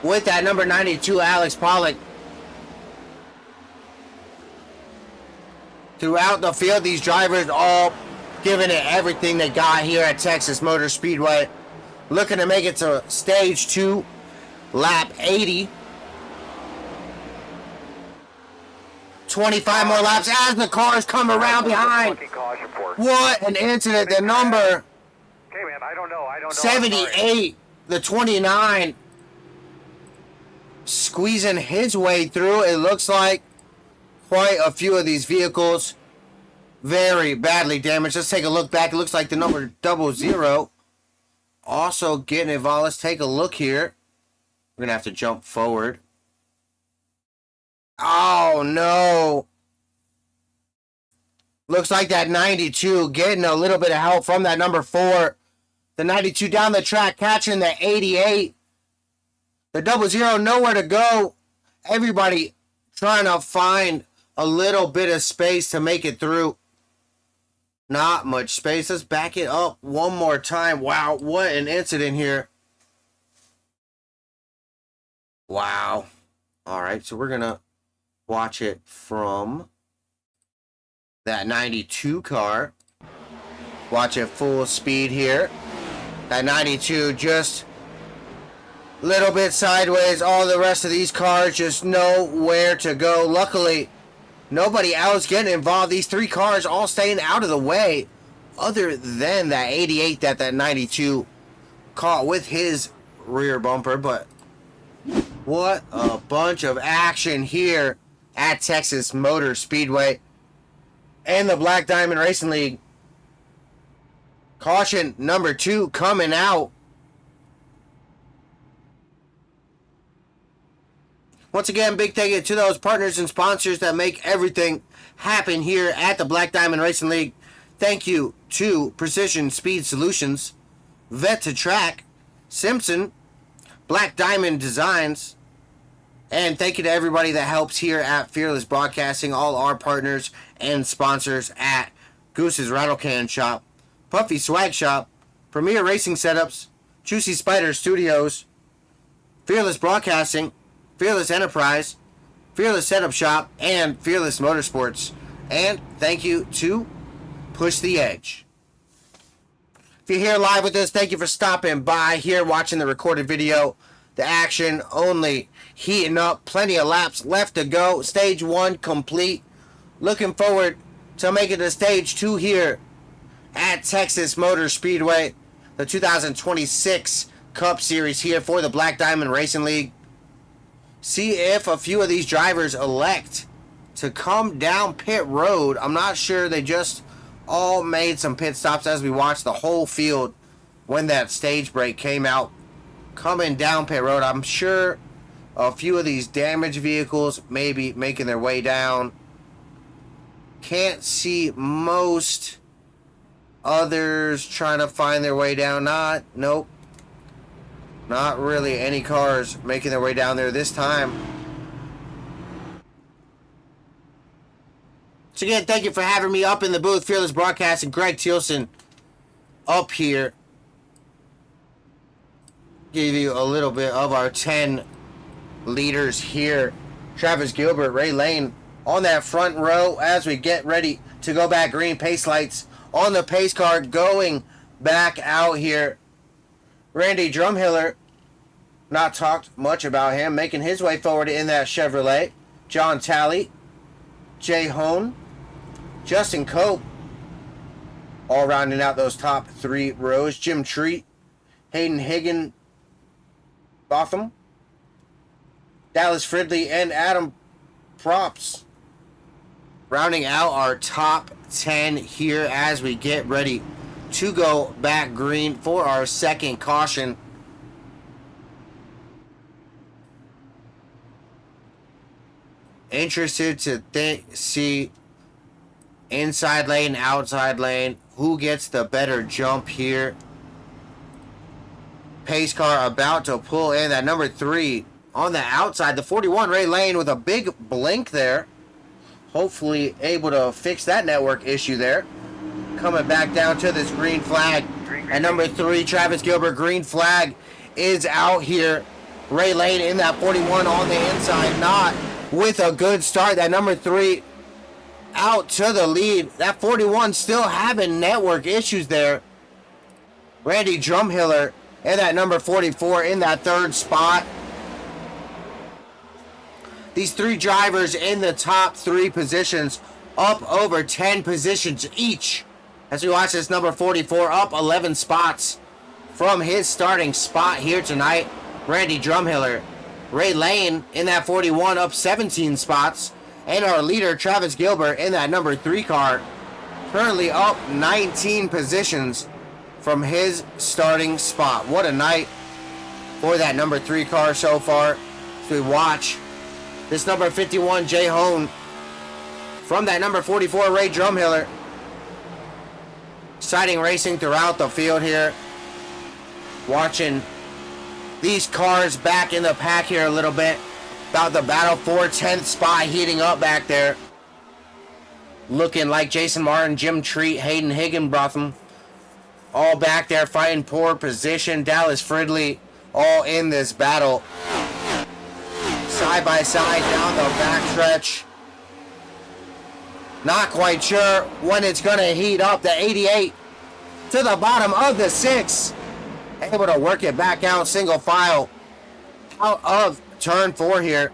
with that number 92, Alex Pollock. Throughout the field, these drivers all giving it everything they got here at Texas Motor Speedway. Looking to make it to stage 2, lap 80. 25 more laps as the cars come around behind. What an incident. The number 78, the 29, squeezing his way through. It looks like quite a few of these vehicles very badly damaged. Let's take a look back. It looks like the number 00 also getting involved. Let's take a look here. We're going to have to jump forward. Oh, no. Looks like that 92 getting a little bit of help from that number 4. The 92 down the track, catching the 88. The 00 nowhere to go. Everybody trying to find a little bit of space to make it through. Not much space. Let's back it up one more time. Wow, what an incident here. Wow. All right, so we're going to watch it from that 92 car. Watch it full speed here. That 92 just a little bit sideways. All the rest of these cars just know where to go. Luckily, nobody else getting involved. These 3 cars all staying out of the way, other than that 88 that 92 caught with his rear bumper. But what a bunch of action here at Texas Motor Speedway and the Black Diamond Racing League. Caution number 2 coming out. Once again, big thank you to those partners and sponsors that make everything happen here at the Black Diamond Racing League. Thank you to Precision Speed Solutions, Vet to Track, Simpson, Black Diamond Designs, and thank you to everybody that helps here at Fearless Broadcasting, all our partners and sponsors at Goose's Rattle Can Shop, Puffy Swag Shop, Premier Racing Setups, Juicy Spider Studios, Fearless Broadcasting, Fearless Enterprise, Fearless Setup Shop, and Fearless Motorsports. And thank you to Push the Edge. If you're here live with us, thank you for stopping by here, watching the recorded video. The action only heating up. Plenty of laps left to go. Stage 1 complete. Looking forward to making the Stage 2 here at Texas Motor Speedway. The 2026 Cup Series here for the Black Diamond Racing League. See if a few of these drivers elect to come down pit road. I'm not sure. They just all made some pit stops as we watched the whole field when that stage break came out. Coming down pit road, I'm sure a few of these damaged vehicles may be making their way down. Can't see most others trying to find their way down. Nope. Not really any cars making their way down there this time. So again, thank you for having me up in the booth. Fearless Broadcasting, Greg Thielsen up here. Give you a little bit of our 10 leaders here. Travis Gilbert, Ray Lane on that front row as we get ready to go back green. Pace lights on the pace car going back out here. Randy Drumhiller, not talked much about him, making his way forward in that Chevrolet. John Talley, Jay Hone, Justin Cope, all rounding out those top 3 rows. Jim Treat, Hayden Higginbotham, Dallas Fridley, and Adam Props, rounding out our top 10 here as we get ready to go back green for our second caution. Interested to see inside lane, outside lane, who gets the better jump here. Pace car about to pull in that number 3 on the outside. The 41, Ray Lane, with a big blink there. Hopefully able to fix that network issue there. Coming back down to this green flag. And number 3, Travis Gilbert, green flag is out here. Ray Lane in that 41 on the inside, not with a good start. That number 3 out to the lead. That 41 still having network issues there. Randy Drumhiller and that number 44 in that 3rd spot. These 3 drivers in the top 3 positions, up over 10 positions each. As we watch this number 44 up 11 spots from his starting spot here tonight. Randy Drumhiller. Ray Lane in that 41 up 17 spots. And our leader, Travis Gilbert, in that number 3 car, currently up 19 positions from his starting spot. What a night for that number 3 car so far. As we watch this number 51, Jay Hone, from that number 44, Ray Drumhiller. Exciting racing throughout the field here. Watching these cars back in the pack here a little bit. About the battle for 10th spot heating up back there. Looking like Jason Martin, Jim Treat, Hayden Higginbotham, all back there fighting poor position. Dallas Fridley all in this battle. Side by side down the backstretch. Not quite sure when it's going to heat up. The 88 to the bottom of the 6. Able to work it back out single file out of turn 4 here.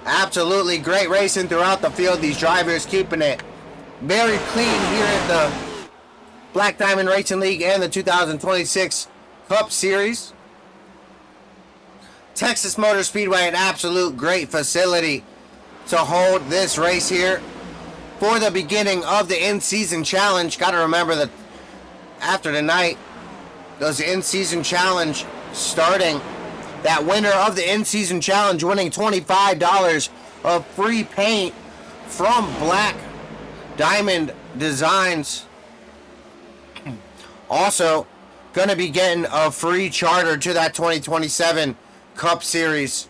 Absolutely great racing throughout the field. These drivers keeping it very clean here at the Black Diamond Racing League and the 2026 Cup Series. Texas Motor Speedway, an absolute great facility to hold this race here for the beginning of the in-season challenge. Got to remember that after tonight, those in-season challenge starting. That winner of the in-season challenge winning $25 of free paint from Black Diamond Designs. Also, going to be getting a free charter to that 2027 Cup Series.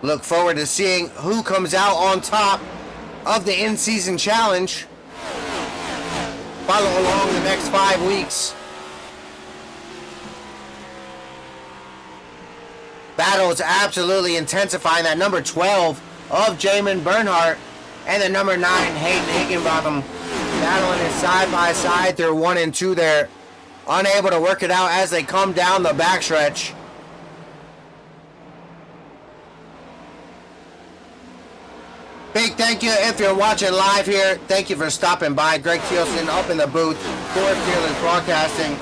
Look forward to seeing who comes out on top of the in-season challenge follow along the next 5 weeks. Battle is absolutely intensifying. That number 12 of Jamin Bernhardt and the number 9 Hayden Higginbotham battling it side by side through 1 and 2 there. Unable to work it out as they come down the backstretch. Big thank you if you're watching live here. Thank you for stopping by. Greg Thielsen up in the booth for Fearless Broadcasting.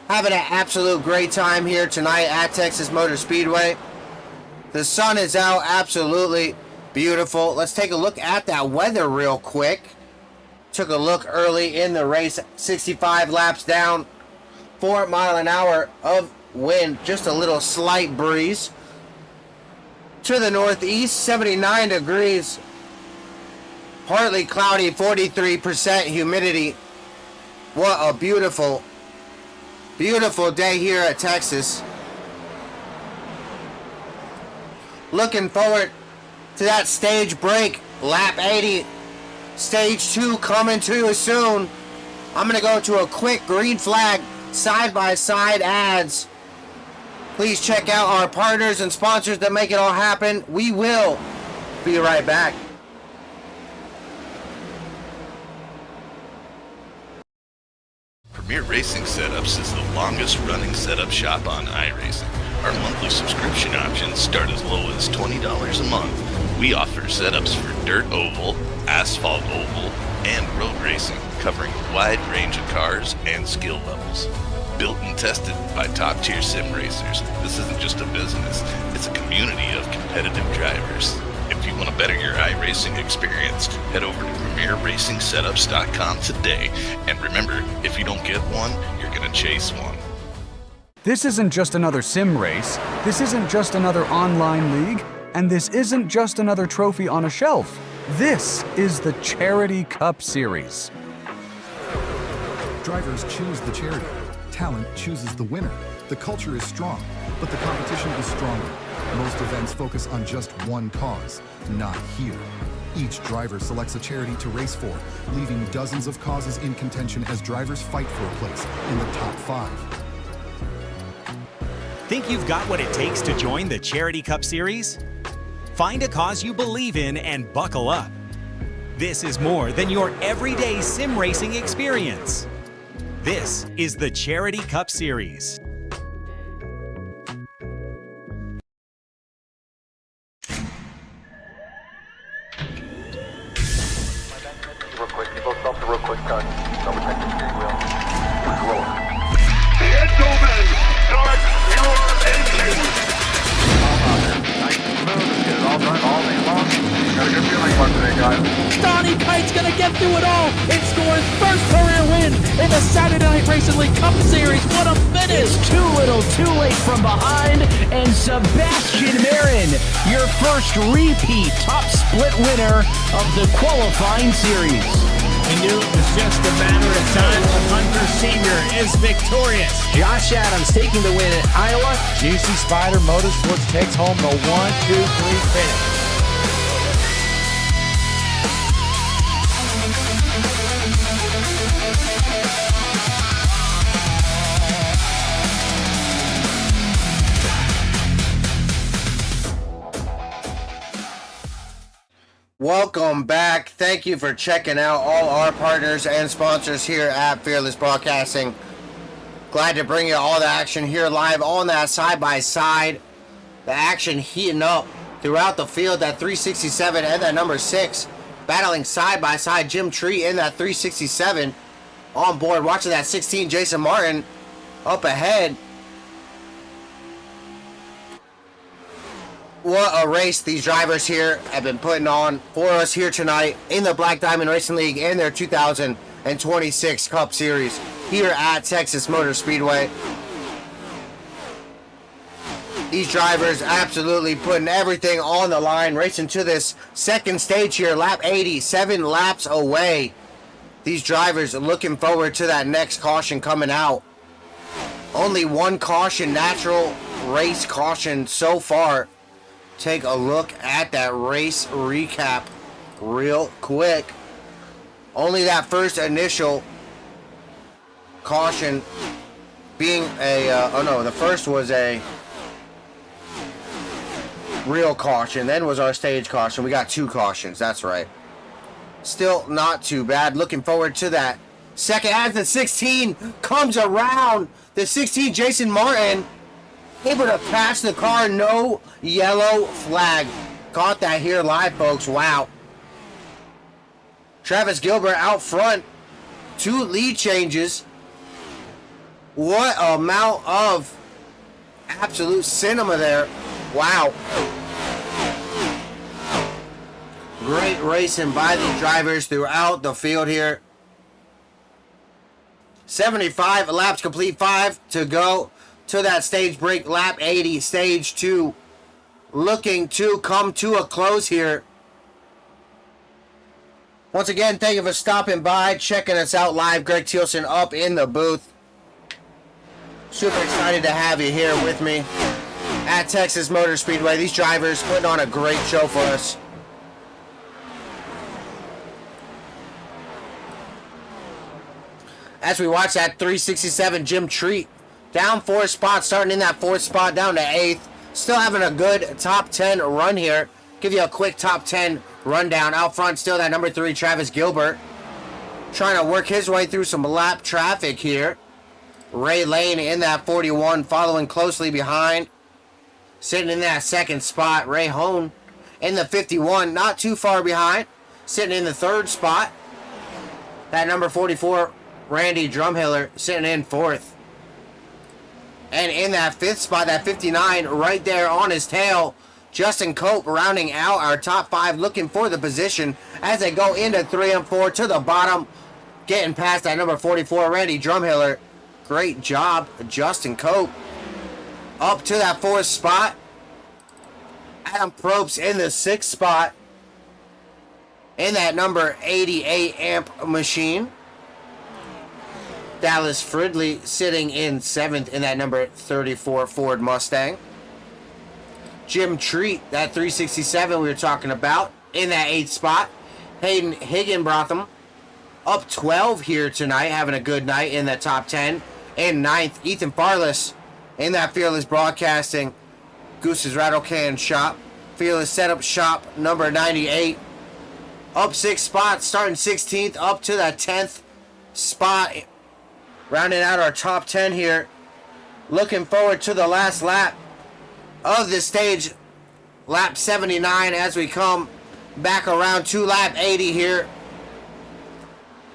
Having an absolute great time here tonight at Texas Motor Speedway. The sun is out, absolutely beautiful. Let's take a look at that weather real quick. Took a look early in the race. 65 laps down, 4 mile an hour of wind. Just a little slight breeze. To the northeast, 79 degrees. Partly cloudy, 43% humidity. What a beautiful, beautiful day here at Texas. Looking forward to that stage break, lap 80. Stage 2 coming to you soon. I'm going to go to a quick green flag side-by-side ads. Please check out our partners and sponsors that make it all happen. We will be right back. Premier Racing Setups is the longest running setup shop on iRacing. Our monthly subscription options start as low as $20 a month. We offer setups for dirt oval, asphalt oval, and road racing, covering a wide range of cars and skill levels. Built and tested by top-tier sim racers, this isn't just a business, it's a community of competitive drivers. If you want to better your iRacing experience, head over to PremierRacingSetups.com today. And remember, if you don't get one, you're going to chase one. This isn't just another sim race, this isn't just another online league, and this isn't just another trophy on a shelf. This is the Charity Cup Series. Drivers choose the charity. Talent chooses the winner. The culture is strong, but the competition is stronger. Most events focus on just one cause, not here. Each driver selects a charity to race for, leaving dozens of causes in contention as drivers fight for a place in the top 5. Think you've got what it takes to join the Charity Cup Series? Find a cause you believe in and buckle up. This is more than your everyday sim racing experience. This is the Charity Cup Series. Real quick, you both stop the real quick cut. Double check the steering wheel. Gentlemen, start your engines. All out there. Nice and smooth. Let's get it all done all day long. Got a good feeling about today, guys. Donnie Kite's gonna get through it all and score his first career win in the Saturday Night Racing League Cup Series. What a finish! It's too little, too late from behind, and Sebastian Marin, your first repeat top split winner of the qualifying series. We knew it was just a matter of time. Hunter Sr. is victorious. Josh Adams taking the win at Iowa. Juicy Spider Motorsports takes home the 1-2-3 finish. Welcome back. Thank you for checking out all our partners and sponsors here at Fearless Broadcasting. Glad to bring you all the action here live on that side-by-side. The action heating up throughout the field. That 367 and that number 6 battling side-by-side. Jim Tree in that 367 on board. Watching that 16 Jason Martin up ahead. What a race these drivers here have been putting on for us here tonight in the Black Diamond Racing League and their 2026 Cup Series here at Texas Motor Speedway. These drivers absolutely putting everything on the line, racing to this second stage here, lap 80, 7 laps away. These drivers are looking forward to that next caution coming out. Only one caution, natural race caution so far. Take a look at that race recap real quick. Only that first initial caution being the first was a real caution, then was our stage caution. We got 2 cautions, that's right. Still not too bad. Looking forward to that second as the 16 comes around. The 16, Jason Martin, able to pass the car, no yellow flag. Caught that here live, folks. Wow. Travis Gilbert out front. 2 lead changes. What amount of absolute cinema there. Wow. Great racing by these drivers throughout the field here. 75 laps complete, 5 to go to that stage break. Lap 80, stage 2. Looking to come to a close here. Once again, thank you for stopping by, checking us out live. Greg Thielsen up in the booth. Super excited to have you here with me at Texas Motor Speedway. These drivers putting on a great show for us. As we watch that 367 Jim Treat down 4 spots, starting in that 4th spot down to 8th. Still having a good top 10 run here. Give you a quick top 10 rundown. Out front, still that number 3 Travis Gilbert, trying to work his way through some lap traffic here. Ray Lane in that 41, following closely behind. Sitting in that 2nd spot, Ray Hone in the 51, not too far behind. Sitting in the 3rd spot, that number 44, Randy Drumhiller, sitting in 4th. And in that 5th spot, that 59, right there on his tail, Justin Cope rounding out our top 5, looking for the position as they go into 3 and 4 to the bottom, getting past that number 44, Randy Drumhiller. Great job, Justin Cope. Up to that 4th spot, Adam Probst in the 6th spot in that number 88 amp machine. Dallas Fridley sitting in 7th in that number 34 Ford Mustang. Jim Treat, that 367 we were talking about, in that 8th spot. Hayden Higginbotham up 12 here tonight, having a good night in the top 10. In 9th, Ethan Farless in that Fearless Broadcasting Goose's Rattle Can Shop. Fearless Setup Shop number 98. Up 6 spots, starting 16th up to that 10th spot. Rounding out our top 10 here. Looking forward to the last lap of this stage. Lap 79 as we come back around to lap 80 here.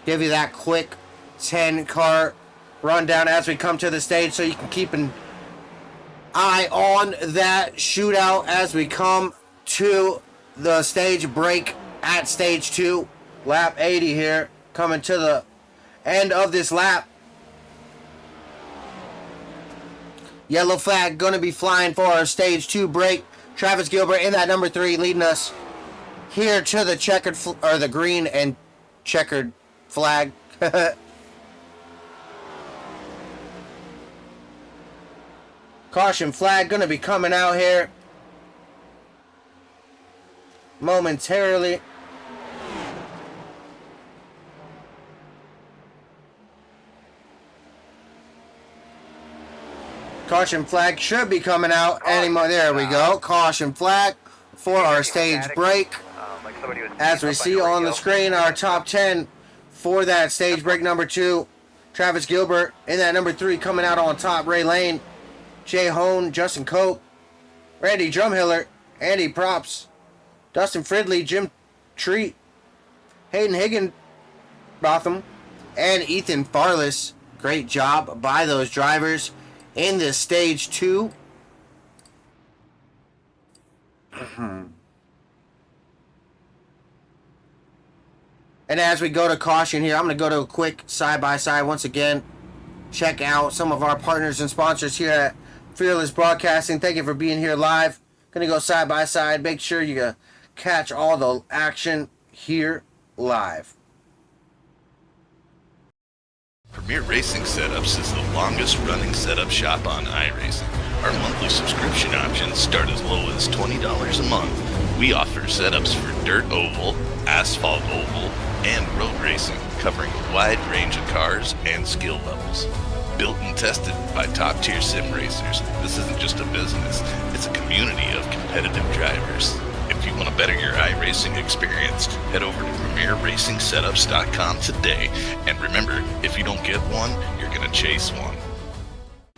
Give you that quick 10 car rundown as we come to the stage so you can keep an eye on that shootout as we come to the stage break at stage 2. Lap 80 here, coming to the end of this lap. Yellow flag going to be flying for our stage 2 break. Travis Gilbert in that number 3 leading us here to the checkered or the green and checkered flag. Caution flag going to be coming out here momentarily. Caution flag should be coming out any more. There we go. Caution flag for our stage break. As we see on the screen, our top 10 for that stage break number 2. Travis Gilbert in that number 3 coming out on top. Ray Lane, Jay Hone, Justin Cope, Randy Drumhiller, Andy Props, Dustin Fridley, Jim Treat, Hayden Higginbotham, and Ethan Farless. Great job by those drivers in this stage 2. And as we go to caution here, I'm going to go to a quick side-by-side once again. Check out some of our partners and sponsors here at Fearless Broadcasting. Thank you for being here live. Going to go side-by-side. Make sure you catch all the action here live. Premier Racing Setups is the longest running setup shop on iRacing. Our monthly subscription options start as low as $20 a month. We offer setups for dirt oval, asphalt oval, and road racing, covering a wide range of cars and skill levels. Built and tested by top-tier sim racers, this isn't just a business, it's a community of competitive drivers. If you want to better your iRacing experience, head over to PremierRacingSetups.com today. And remember, if you don't get one, you're going to chase one.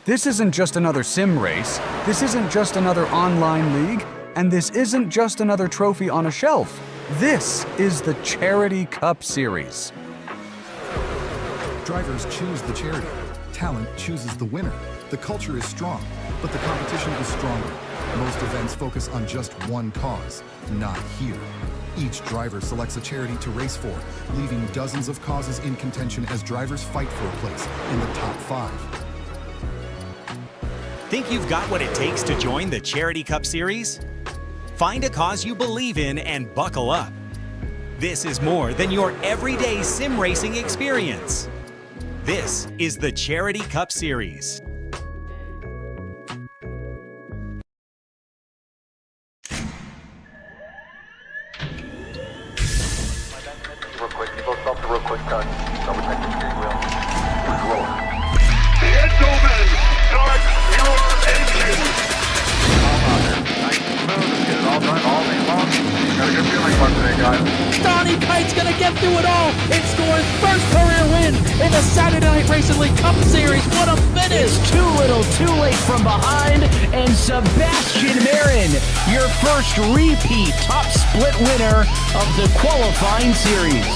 This isn't just another sim race, this isn't just another online league, and this isn't just another trophy on a shelf. This is the Charity Cup Series. Drivers choose the charity. Talent chooses the winner. The culture is strong, but the competition is stronger. Most events focus on just one cause, not here. Each driver selects a charity to race for, leaving dozens of causes in contention as drivers fight for a place in the top 5. Think you've got what it takes to join the Charity Cup Series? Find a cause you believe in and buckle up. This is more than your everyday sim racing experience. This is the Charity Cup Series. Real quick, you both stop the real quick cut. Double check the steering wheel. Gentlemen, start your engines. Nice and smooth. Get it all done all day long. Got a good feeling about today, guys. Donnie Kite's gonna get through it all and score his first career win in the Saturday Night Racing League Cup Series. What a finish! It's too little, too late from behind, and Sebastian Marin, your first repeat top split winner of the qualifying series.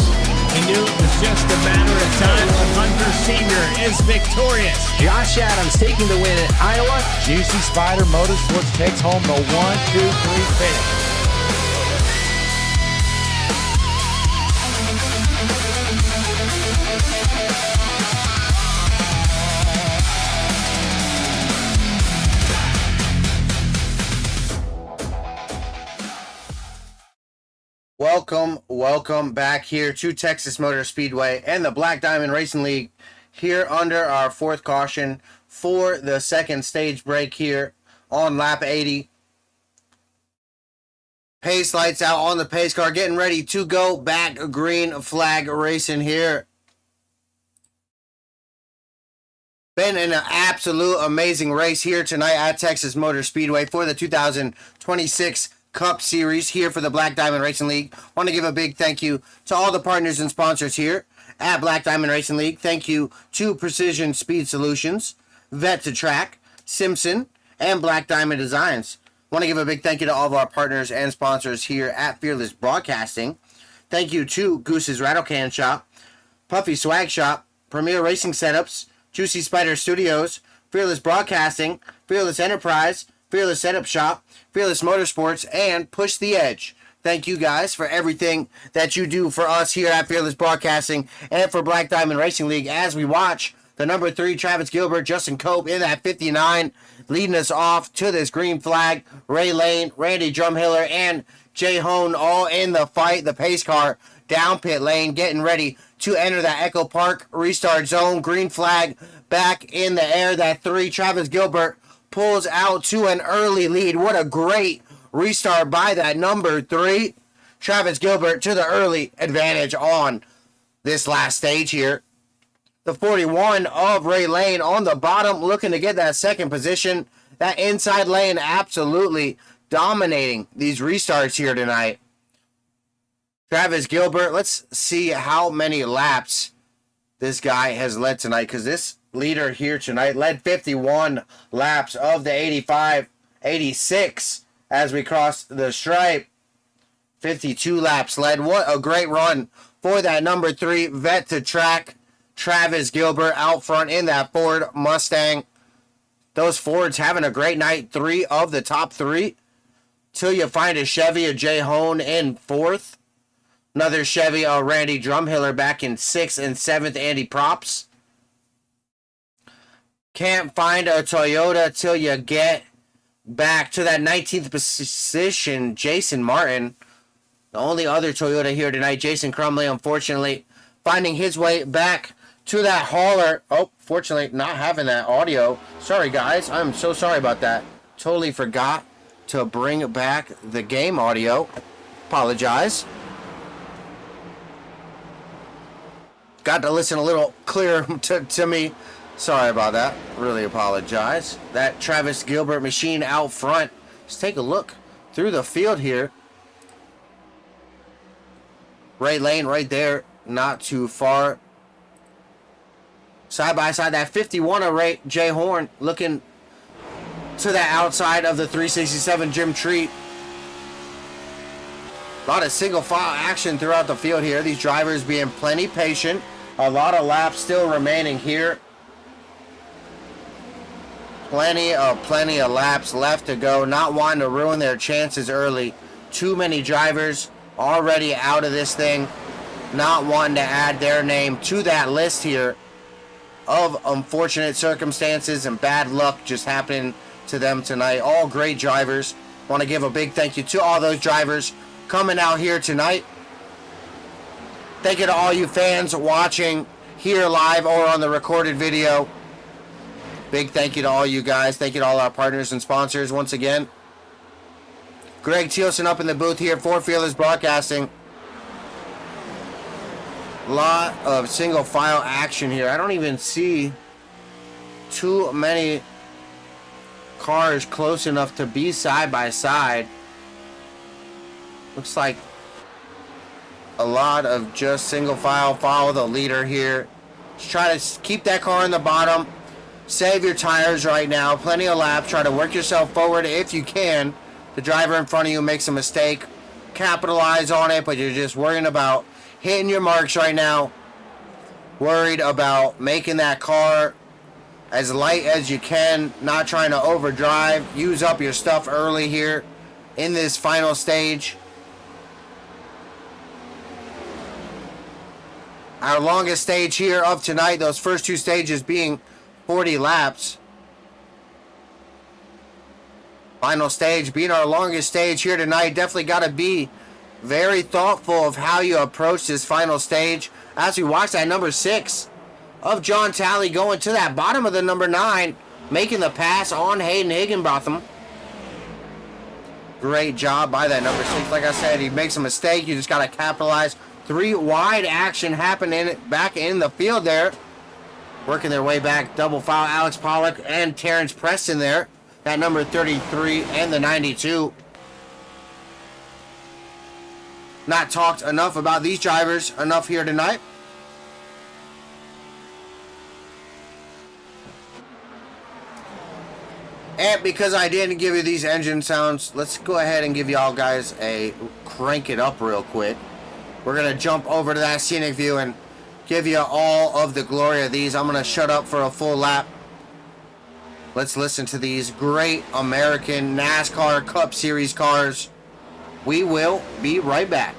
We knew it was just a matter of time. Hunter Sr. is victorious. Josh Adams taking the win at Iowa. Juicy Spider Motorsports takes home the 1-2-3 finish. Welcome back here to Texas Motor Speedway and the Black Diamond Racing League here under our 4th caution for the 2nd stage break here on lap 80. Pace lights out on the pace car, getting ready to go back. Green flag racing here. Been an absolute amazing race here tonight at Texas Motor Speedway for the 2026 Cup Series here for the Black Diamond Racing League. Want to give a big thank you to all the partners and sponsors here at Black Diamond Racing League. Thank you to Precision Speed Solutions, Vet to Track, Simpson, and Black Diamond Designs. Want to give a big thank you to all of our partners and sponsors here at Fearless Broadcasting. Thank you to Goose's Rattle Can Shop, Puffy Swag Shop, Premier Racing Setups, Juicy Spider Studios, Fearless Broadcasting, Fearless Enterprise, Fearless Setup Shop, Fearless Motorsports, and Push the Edge. Thank you guys for everything that you do for us here at Fearless Broadcasting and for Black Diamond Racing League as we watch the number 3 Travis Gilbert, Justin Cope in that 59, leading us off to this green flag. Ray Lane, Randy Drumhiller, and Jay Hone all in the fight. The pace car down pit lane, getting ready to enter that Echo Park restart zone. Green flag back in the air. That 3 Travis Gilbert pulls out to an early lead. What a great restart by that number 3 Travis Gilbert to the early advantage on this last stage here. The 41 of Ray Lane on the bottom, looking to get that 2nd position. That inside lane absolutely dominating these restarts here tonight. Travis Gilbert, let's see how many laps this guy has led tonight, because this leader here tonight led 51 laps of the 86 as we cross the stripe. 52 laps led. What a great run for that number 3 Vet to Track Travis Gilbert out front in that Ford Mustang. Those Fords having a great night. 3 of the top 3 till you find a Chevy of Jay Hone in 4th. Another Chevy of Randy Drumhiller back in 6th and 7th. Andy Props. Can't find a Toyota till you get back to that 19th position. Jason Martin, the only other Toyota here tonight. Jason Crumley, unfortunately, finding his way back to that hauler. Oh, fortunately, not having that audio. Sorry, guys. I'm so sorry about that. Totally forgot to bring back the game audio. Apologize. got to listen a little clearer to me. Sorry about that. Really apologize. That Travis Gilbert machine out front. Let's take a look through the field here. Ray Lane right there, not too far. Side by side, that 51 of Ray Jay Horn looking to the outside of the 367 Jim Treat. A lot of single file action throughout the field here. These drivers being plenty patient. A lot of laps still remaining here. Plenty of laps left to go. Not wanting to ruin their chances early. Too many drivers already out of this thing. Not wanting to add their name to that list here of unfortunate circumstances and bad luck just happening to them tonight. All great drivers. Want to give a big thank you to all those drivers coming out here tonight. Thank you to all you fans watching here live or on the recorded video. Big thank you to all you guys. Thank you to all our partners and sponsors once again. Greg Thielsen up in the booth here for Fearless Broadcasting. Lot of single file action here. I don't even see too many cars close enough to be side by side. Looks like a lot of just single file. Follow the leader here. Just try to keep that car in the bottom. Save your tires right now. Plenty of laps. Try to work yourself forward if you can. The driver in front of you makes a mistake. Capitalize on it, but you're just worrying about hitting your marks right now. Worried about making that car as light as you can. Not trying to overdrive. Use up your stuff early here in this final stage. Our longest stage here of tonight, those first two stages being 40 laps. Final stage being our longest stage here tonight. Definitely got to be very thoughtful of how you approach this final stage. As we watch that number 6 of John Talley going to that bottom of the number 9, making the pass on Hayden Higginbotham. Great job by that number 6. Like I said, he makes a mistake. You just got to capitalize. 3 wide action happening back in the field there. Working their way back. Double foul Alex Pollock and Terrence Preston there. That number 33 and the 92. Not talked enough about these drivers enough here tonight. And because I didn't give you these engine sounds, let's go ahead and give y'all guys a crank it up real quick. We're going to jump over to that scenic view and give you all of the glory of these. I'm going to shut up for a full lap. Let's listen to these great American NASCAR Cup Series cars. We will be right back.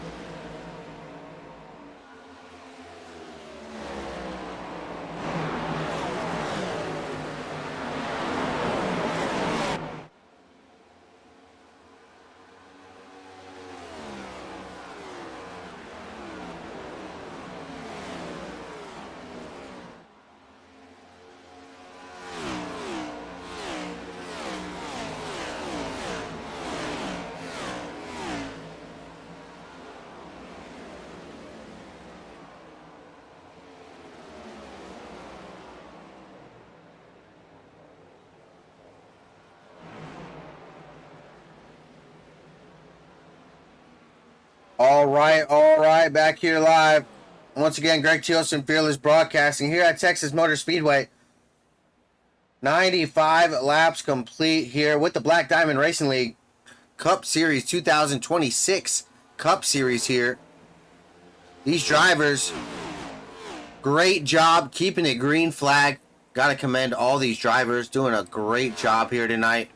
All right, back here live. Once again, Greg Thielsen, Fearless Broadcasting, here at Texas Motor Speedway. 95 laps complete here with the Black Diamond Racing League Cup Series 2026 Cup Series here. These drivers, great job keeping it green flag. Got to commend all these drivers, doing a great job here tonight.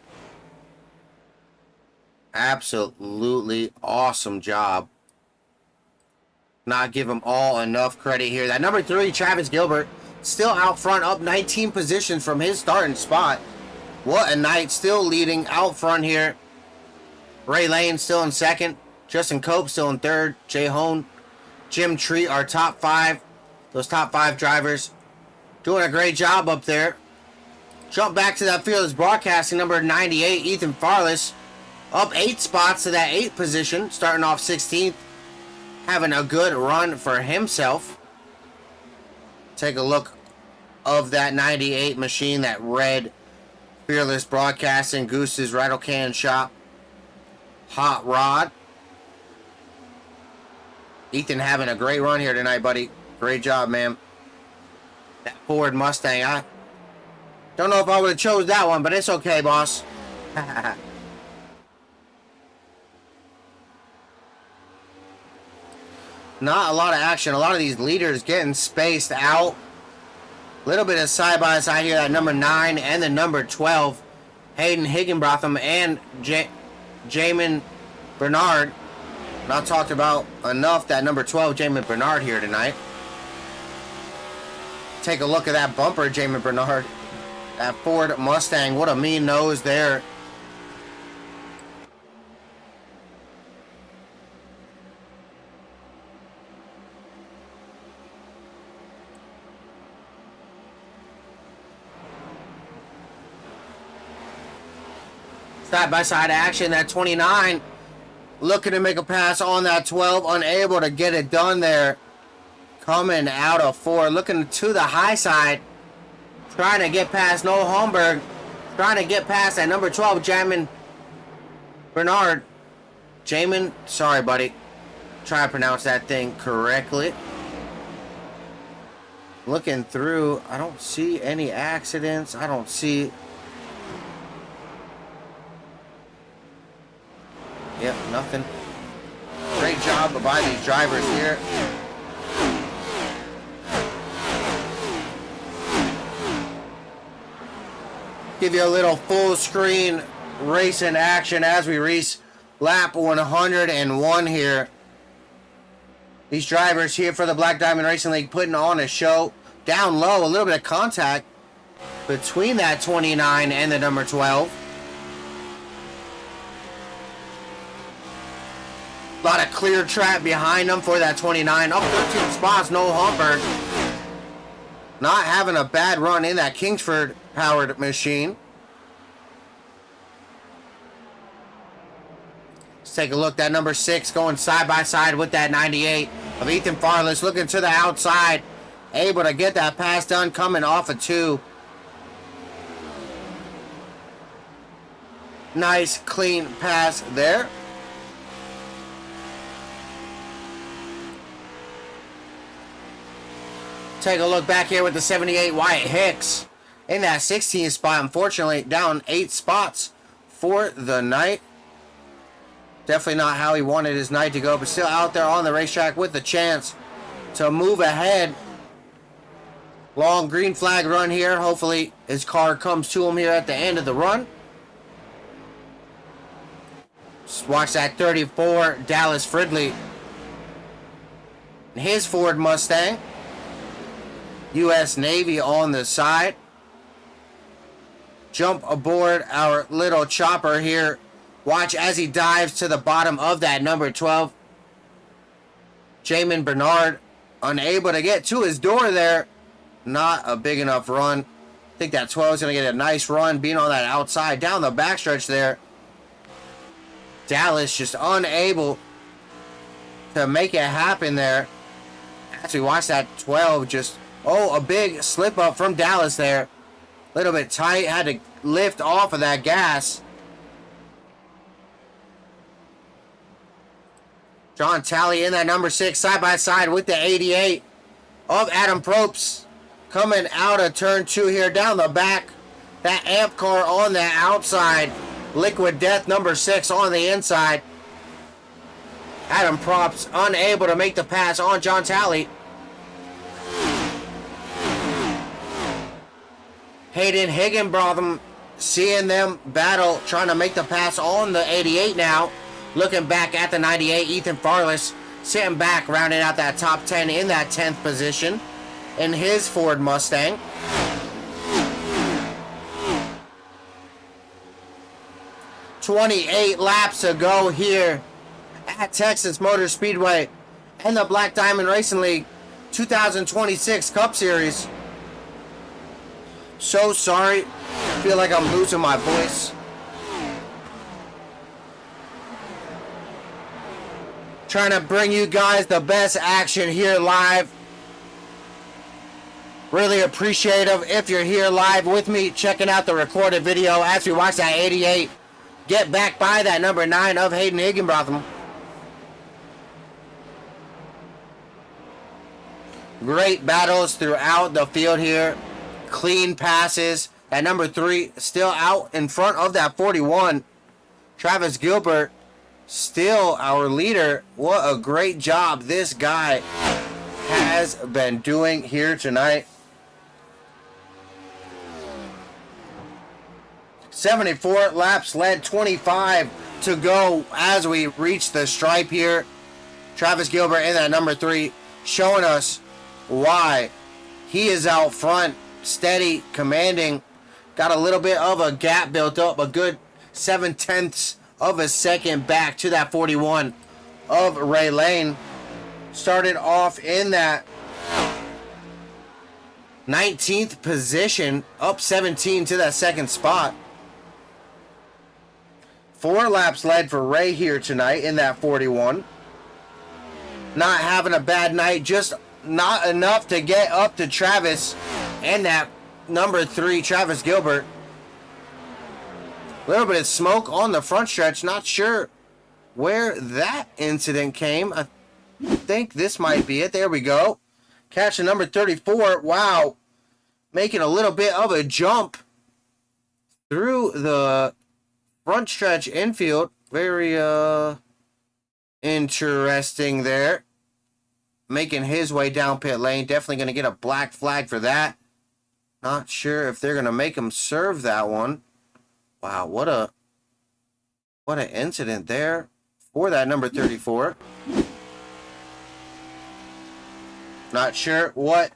Absolutely awesome job. Not give them all enough credit here. That number 3, Travis Gilbert, still out front, up 19 positions from his starting spot. What a night, still leading out front here. Ray Lane still in second. Justin Cope still in third. Jay Hone, Jim Treat, our top 5. Those top 5 drivers doing a great job up there. Jump back to that Fearless Broadcasting, number 98, Ethan Farless. Up 8 spots to that 8th position, starting off 16th. Having a good run for himself. Take a look of that 98 machine, that red Fearless Broadcasting, Goose's Rattle Can Shop hot rod. Ethan having a great run here tonight, buddy. Great job, man. That Ford Mustang, I don't know if I would have chose that one, but it's okay, boss. Not a lot of action. A lot of these leaders getting spaced out. A little bit of side-by-side here. That number 9 and the number 12. Hayden Higginbotham and Jamin Bernard. Not talked about enough. That number 12, Jamin Bernard, here tonight. Take a look at that bumper, Jamin Bernard. That Ford Mustang. What a mean nose there. Side-by-side action. That 29 looking to make a pass on that 12. Unable to get it done there. Coming out of 4. Looking to the high side. Trying to get past Noel Holmberg. Trying to get past that number 12, Jamin Bernard. Jamin, sorry, buddy. Try to pronounce that thing correctly. Looking through. I don't see any accidents. I don't see... Yep, nothing. Great job by these drivers here. Give you a little full screen racing action as we race lap 101 here. These drivers here for the Black Diamond Racing League putting on a show. Down low, a little bit of contact between that 29 and the number 12. A lot of clear track behind them for that 29. Up 13 spots, Noel Holmberg. Not having a bad run in that Kingsford powered machine. Let's take a look. That number 6 going side by side with that 98 of Ethan Farless. Looking to the outside. Able to get that pass done coming off of 2. Nice clean pass there. Take a look back here with the 78 Wyatt Hicks in that 16th spot. Unfortunately, down 8 spots for the night. Definitely not how he wanted his night to go, but still out there on the racetrack with the chance to move ahead. Long green flag run here. Hopefully his car comes to him here at the end of the run. Just watch that 34 Dallas Fridley. His Ford Mustang. U.S. Navy on the side. Jump aboard our little chopper here. Watch as he dives to the bottom of that number 12. Jamin Bernard unable to get to his door there. Not a big enough run. I think that 12 is going to get a nice run being on that outside down the backstretch there. Dallas just unable to make it happen there. As we watch that 12 just... Oh, a big slip up from Dallas there. A little bit tight. Had to lift off of that gas. John Talley in that number 6 side by side with the 88 of Adam Probst. Coming out of turn 2 here down the back. That amp car on the outside. Liquid Death number 6 on the inside. Adam Probst unable to make the pass on John Talley. Hayden Higginbotham seeing them battle, trying to make the pass on the 88 now. Looking back at the 98, Ethan Farless sitting back, rounding out that top 10 in that 10th position in his Ford Mustang. "28 laps to go here at Texas Motor Speedway and the Black Diamond Racing League 2026 Cup Series." So sorry. Feel like I'm losing my voice. Trying to bring you guys the best action here live. Really appreciative if you're here live with me, checking out the recorded video as we watch that 88 get back by that number 9 of Hayden Higginbotham. Great battles throughout the field here. Clean passes. That number 3 still out in front of that 41. Travis Gilbert still our leader. What a great job this guy has been doing here tonight. 74 laps led, 25 to go as we reach the stripe here. Travis Gilbert in that number 3 showing us why he is out front, steady, commanding. Got a little bit of a gap built up, a good 7/10 of a second back to that 41 of Ray Lane. Started off in that 19th position, up 17 to that second spot. 4 laps led for Ray here tonight in that 41. Not having a bad night, just not enough to get up to Travis and that number 3, Travis Gilbert. A little bit of smoke on the front stretch. Not sure where that incident came. I think this might be it. There we go. Catching number 34. Wow. Making a little bit of a jump through the front stretch infield. Very interesting there. Making his way down pit lane. Definitely going to get a black flag for that. Not sure if they're going to make him serve that one. Wow, what an incident there for that number 34. Not sure what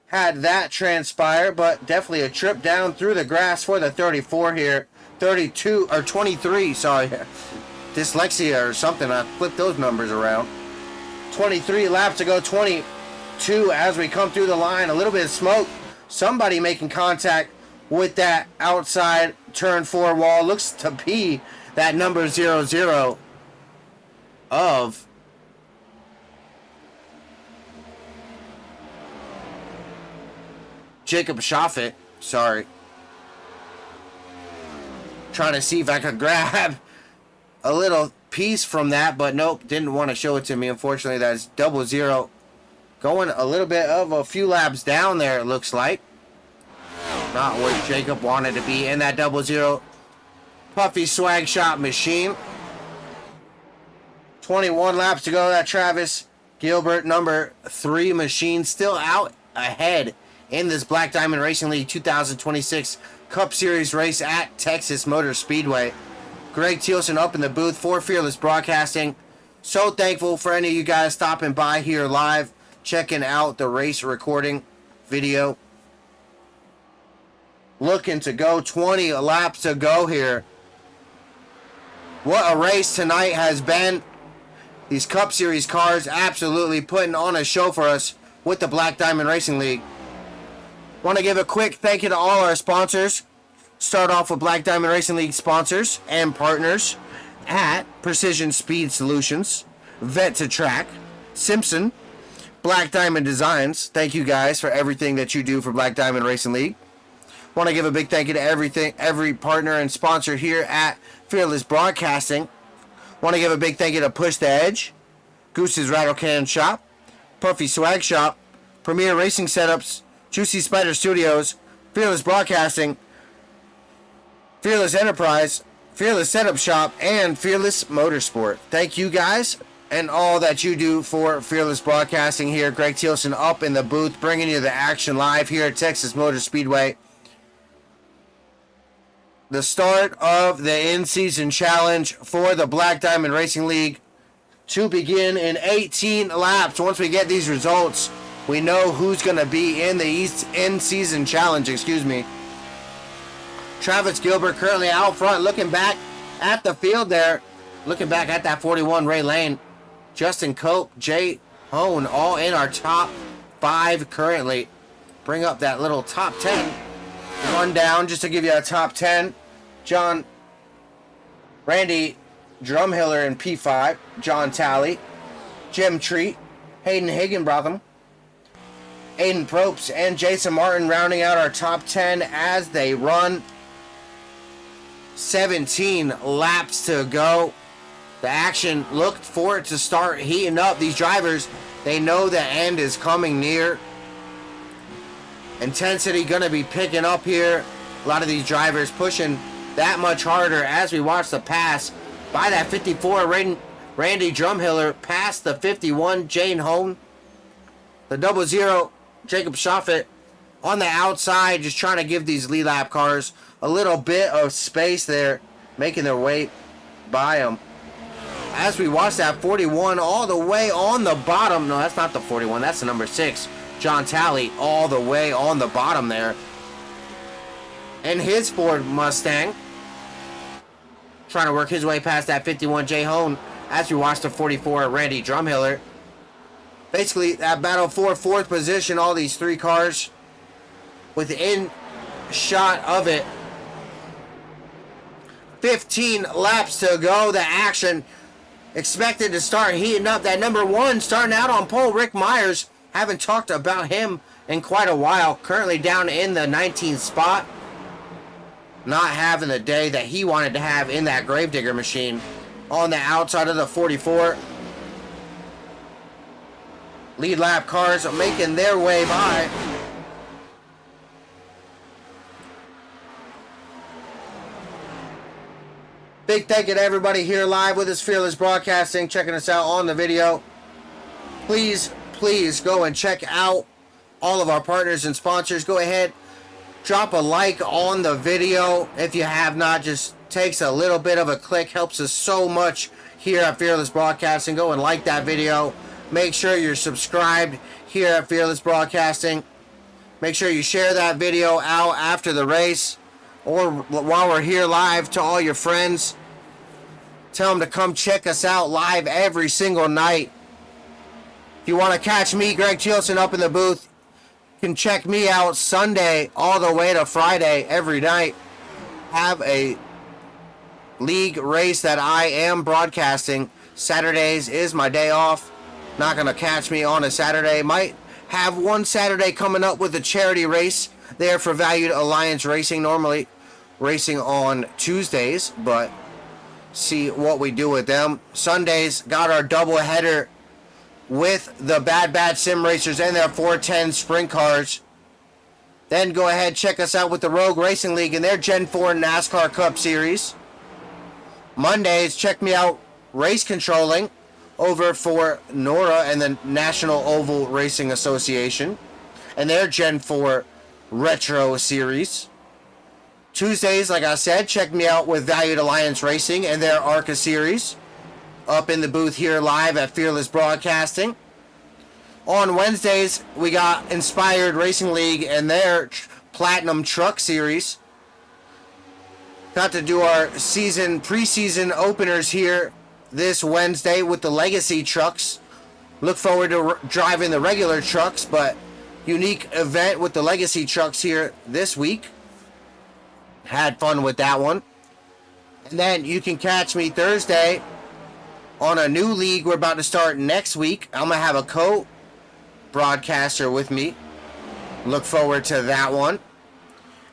had that transpire, but definitely a trip down through the grass for the 34 here. 32 or 23, sorry. Dyslexia or something. I flipped those numbers around. 23 laps to go, 22 as we come through the line. A little bit of smoke. Somebody making contact with that outside turn 4 wall. Looks to be that number 00 of Jacob Schaffet. Sorry. Trying to see if I could grab a little piece from that, but nope, didn't want to show it to me. Unfortunately, that's 00. Going a little bit of a few laps down there, it looks like. Not where Jacob wanted to be in that 00 Puffy swag shot machine. 21 laps to go. That Travis Gilbert number 3 machine still out ahead in this Black Diamond Racing League 2026 Cup Series race at Texas Motor Speedway. Greg Thielsen up in the booth for Fearless Broadcasting. So thankful for any of you guys stopping by here live, checking out the race recording video. Looking to go 20 laps to go here. What a race tonight has been. These Cup Series cars absolutely putting on a show for us with the Black Diamond Racing League. Want to give a quick thank you to all our sponsors. Start off with Black Diamond Racing League sponsors and partners at Precision Speed Solutions, Vet to Track, Simpson, Black Diamond Designs. Thank you guys for everything that you do for Black Diamond Racing League. Want to give a big thank you to every partner and sponsor here at Fearless Broadcasting. Want to give a big thank you to Push the Edge, Goose's Rattle Can Shop, Puffy Swag Shop, Premier Racing Setups, Juicy Spider Studios, Fearless Broadcasting, Fearless Enterprise, Fearless Setup Shop, and Fearless Motorsport. Thank you guys and all that you do for Fearless Broadcasting here. Greg Thielsen up in the booth, bringing you the action live here at Texas Motor Speedway. The start of the in-season challenge for the Black Diamond Racing League to begin in 18 laps. Once we get these results, we know who's going to be in the in-season challenge, Travis Gilbert currently out front, looking back at the field there. Looking back at that 41 Ray Lane. Justin Cope, Jay Hone, all in our top 5 currently. Bring up that little top 10 rundown just to give you a top 10. Randy Drumhiller in P5. John Talley, Jim Treat, Hayden Higginbotham Aiden Probst and Jason Martin rounding out our top 10 as they run. 17 laps to go. The action looked for it to start heating up. These drivers, they know the end is coming near. Intensity going to be picking up here. A lot of these drivers pushing that much harder as we watch the pass by that 54 Randy Drumhiller past the 51 Jane Hone. The 00 Jacob Shoffett on the outside, just trying to give these lead lap cars a little bit of space there, making their way by them. As we watch that 41 all the way on the bottom. No, that's not the 41. That's the number 6. John Talley all the way on the bottom there. And his Ford Mustang trying to work his way past that 51 Jay Hone as we watch the 44 Randy Drumhiller. Basically, that battle for 4th position, all these 3 cars within shot of it. 15 laps to go. The action expected to start heating up. That number 1 starting out on pole, Rick Myers. Haven't talked about him in quite a while. Currently down in the 19th spot. Not having the day that he wanted to have in that Gravedigger machine. On the outside of the 44. Lead lap cars are making their way by. Big thank you to everybody here live with us, Fearless Broadcasting, checking us out on the video. Please go and check out all of our partners and sponsors. Go ahead, drop a like on the video if you have not. Just takes a little bit of a click, helps us so much here at Fearless Broadcasting. Go and like that video. Make sure you're subscribed here at Fearless Broadcasting. Make sure you share that video out after the race or while we're here live to all your friends. Tell them to come check us out live every single night. If you want to catch me, Greg Chilson, up in the booth, you can check me out Sunday all the way to Friday every night. Have a league race that I am broadcasting. Saturdays is my day off. Not going to catch me on a Saturday. Might have one Saturday coming up with a charity race there for Valued Alliance Racing. Normally racing on Tuesdays, but see what we do with them. Sundays, got our double header with the Bad Sim Racers and their 410 sprint cars. Then go ahead, check us out with the Rogue Racing League and their Gen 4 NASCAR Cup Series. Mondays, check me out race controlling over for Nora and the National Oval Racing Association and their Gen 4 Retro Series. Tuesdays, like I said, check me out with Valued Alliance Racing and their ARCA Series. Up in the booth here live at Fearless Broadcasting. On Wednesdays, we got Inspired Racing League and their Platinum Truck Series. Got to do our preseason openers here this Wednesday with the Legacy trucks. Look forward to driving the regular trucks, but unique event with the Legacy trucks here this week. Had fun with that one. And then you can catch me Thursday on a new league we're about to start next week. I'm going to have a co-broadcaster with me. Look forward to that one.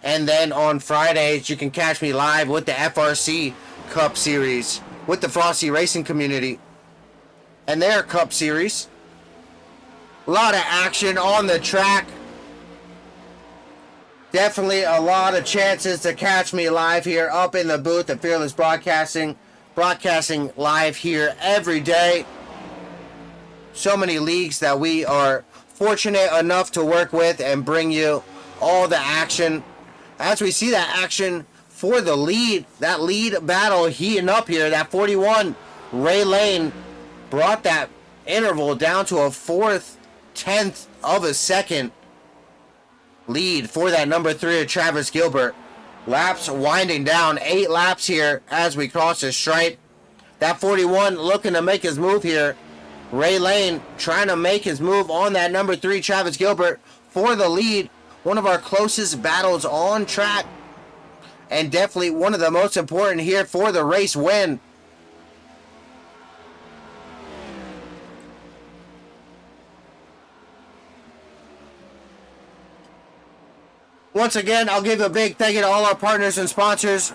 And then on Fridays, you can catch me live with the FRC Cup Series with the Frosty Racing Community and their Cup Series. A lot of action on the track. Definitely a lot of chances to catch me live here up in the booth at Fearless Broadcasting. Broadcasting live here every day. So many leagues that we are fortunate enough to work with and bring you all the action. As we see that action for the lead, that lead battle heating up here. That 41 Ray Lane brought that interval down to a 4/10 of a second lead for that number 3 of Travis Gilbert. Laps winding down, 8 laps here as we cross the stripe. That 41 looking to make his move here. Ray Lane trying to make his move on that number 3 Travis Gilbert for the lead. One of our closest battles on track. And definitely one of the most important here for the race win. Once again, I'll give a big thank you to all our partners and sponsors.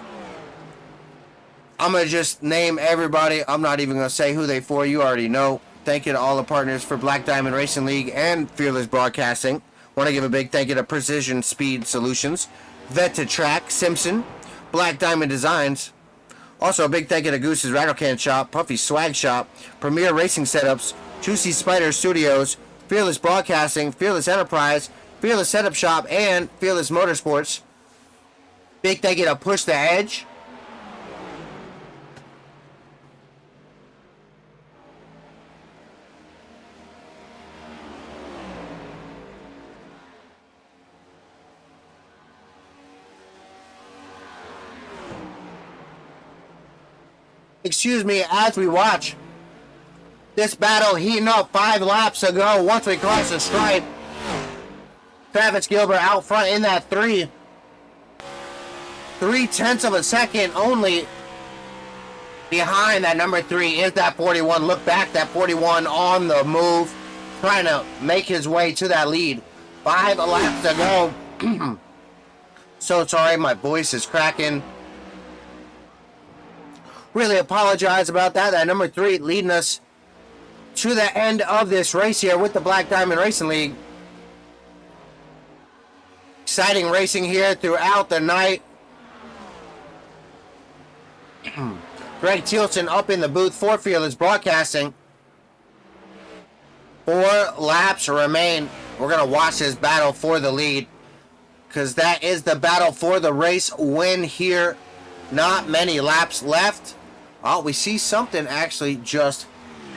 I'm going to just name everybody. I'm not even going to say who they for. You already know. Thank you to all the partners for Black Diamond Racing League and Fearless Broadcasting. Want to give a big thank you to Precision Speed Solutions, Vet to Track, Simpson, Black Diamond Designs. Also a big thank you to Goose's Rattle Can Shop, Puffy Swag Shop, Premier Racing Setups, Juicy Spider Studios, Fearless Broadcasting, Fearless Enterprise, Fearless Setup Shop, and Fearless Motorsports. Big thank you to Push the Edge. Excuse me, as we watch this battle heating up 5 laps ago, once we cross the stripe, Travis Gilbert out front in that 3/10 of a second only behind that number 3 is that 41. Look back, that 41 on the move, trying to make his way to that lead. 5 laps to go. So sorry, my voice is cracking. Really apologize about that. That number 3 leading us to the end of this race here with the Black Diamond Racing League. Exciting racing here throughout the night. Greg Thielsen up in the booth for Fearless Broadcasting. 4 laps remain. We're going to watch this battle for the lead, because that is the battle for the race win here. Not many laps left. Oh, we see something actually just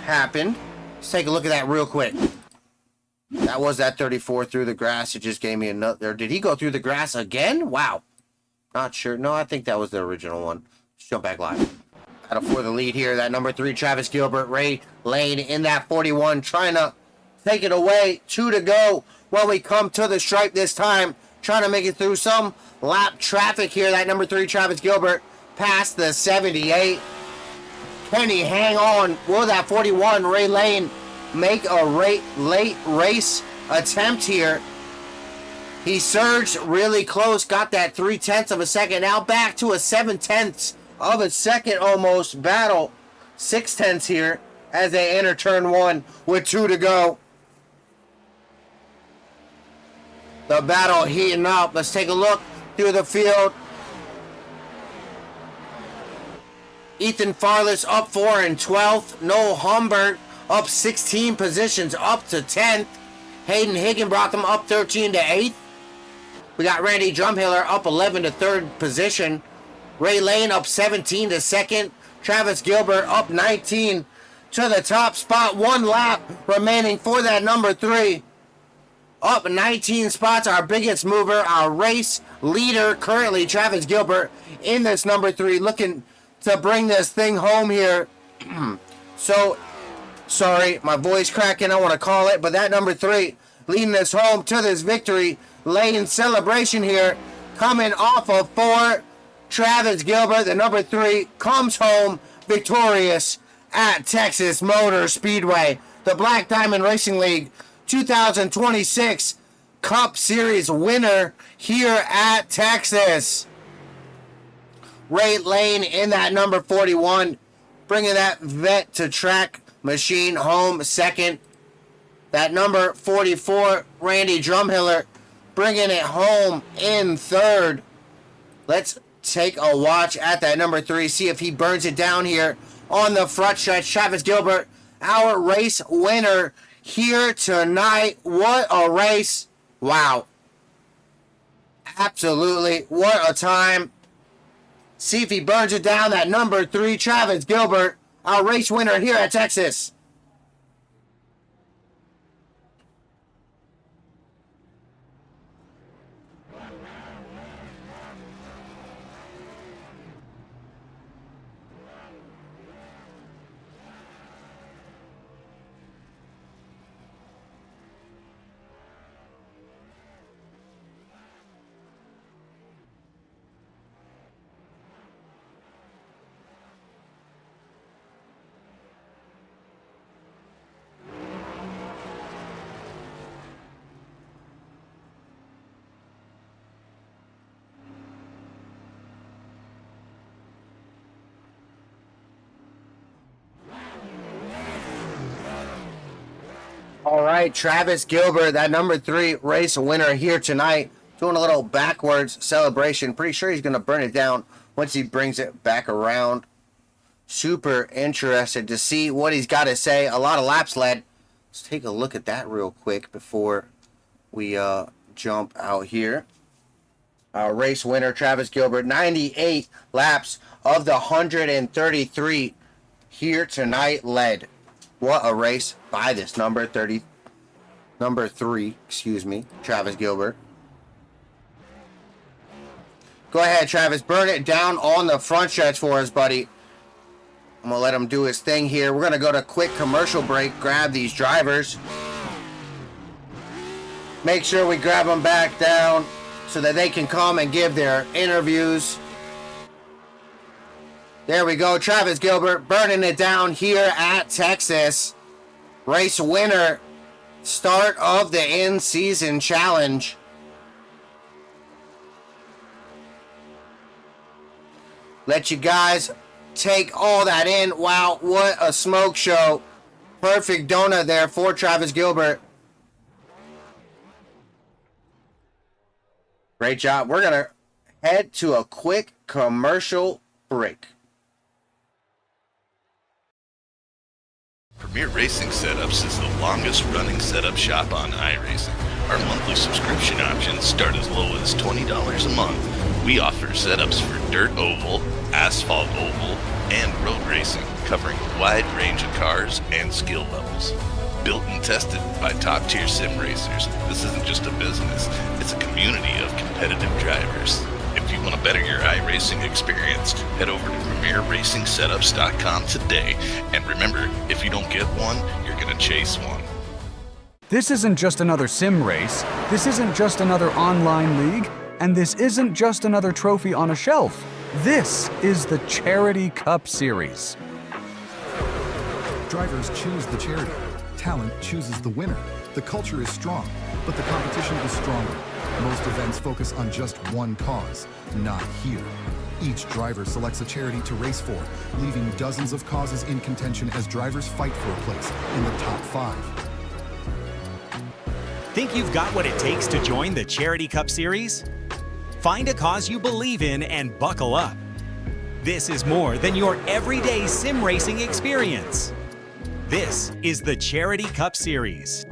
happened. Let's take a look at that real quick. That was that 34 through the grass. It just gave me another. Did he go through the grass again? Wow. Not sure. No, I think that was the original one. Let's jump back live. Battle for the lead here. That number 3, Travis Gilbert. Ray Lane in that 41, trying to take it away. 2 to go while we come to the stripe this time. Trying to make it through some lap traffic here. That number 3, Travis Gilbert, past the 78. Can he hang on? Will that 41, Ray Lane, make a late race attempt here? He surged really close, got that 3/10 of a second. Now back to a 7/10 of a second almost battle. 6/10 here as they enter turn 1 with 2 to go. The battle heating up. Let's take a look through the field. Ethan Farless up 4 and 12th. Noel Humbert up 16 positions up to 10th. Hayden Higginbotham up 13 to 8th. We got Randy Drumhiller up 11 to 3rd position. Ray Lane up 17 to 2nd. Travis Gilbert up 19 to the top spot. 1 lap remaining for that number 3. Up 19 spots, our biggest mover, our race leader currently, Travis Gilbert, in this number 3, looking to bring this thing home here. So, sorry, my voice cracking, I want to call it, but that number 3 leading us home to this victory lane celebration here, coming off of 4. Travis Gilbert, the number 3, comes home victorious at Texas Motor Speedway. The Black Diamond Racing League 2026 Cup Series winner here at Texas. Ray Lane in that number 41, bringing that vet to track machine home second. That number 44, Randy Drumhiller, bringing it home in third. Let's take a watch at that number 3, see if he burns it down here on the front stretch. Travis Gilbert, our race winner here tonight. What a race. Wow. Absolutely. What a time. See if he burns it down. That number 3, Travis Gilbert, our race winner here at Texas. right, Travis Gilbert, that number 3 race winner here tonight, doing a little backwards celebration. Pretty sure he's going to burn it down once he brings it back around. Super interested to see what he's got to say. A lot of laps led. Let's take a look at that real quick before we jump out here. Our race winner, Travis Gilbert, 98 laps of the 133 here tonight led. What a race by this number 3, Travis Gilbert. Go ahead, Travis, burn it down on the front stretch for us, buddy. I'm gonna let him do his thing here. We're gonna go to quick commercial break, grab these drivers. Make sure we grab them back down so that they can come and give their interviews. There we go. Travis Gilbert burning it down here at Texas. Race winner. Start of the in-season challenge. Let you guys take all that in. Wow, what a smoke show. Perfect donut there for Travis Gilbert. Great job. We're going to head to a quick commercial break. Premier Racing Setups is the longest running setup shop on iRacing. Our monthly subscription options start as low as $20 a month. We offer setups for dirt oval, asphalt oval, and road racing, covering a wide range of cars and skill levels. Built and tested by top-tier sim racers, this isn't just a business, it's a community of competitive drivers. If you want to better your iRacing experience, head over to PremierRacingSetups.com today. And remember, if you don't get one, you're going to chase one. This isn't just another sim race, this isn't just another online league, and this isn't just another trophy on a shelf. This is the Charity Cup Series. Drivers choose the charity. Talent chooses the winner. The culture is strong, but the competition is stronger. Most events focus on just one cause, not here. Each driver selects a charity to race for, leaving dozens of causes in contention as drivers fight for a place in the top 5. Think you've got what it takes to join the Charity Cup Series? Find a cause you believe in and buckle up. This is more than your everyday sim racing experience. This is the Charity Cup Series.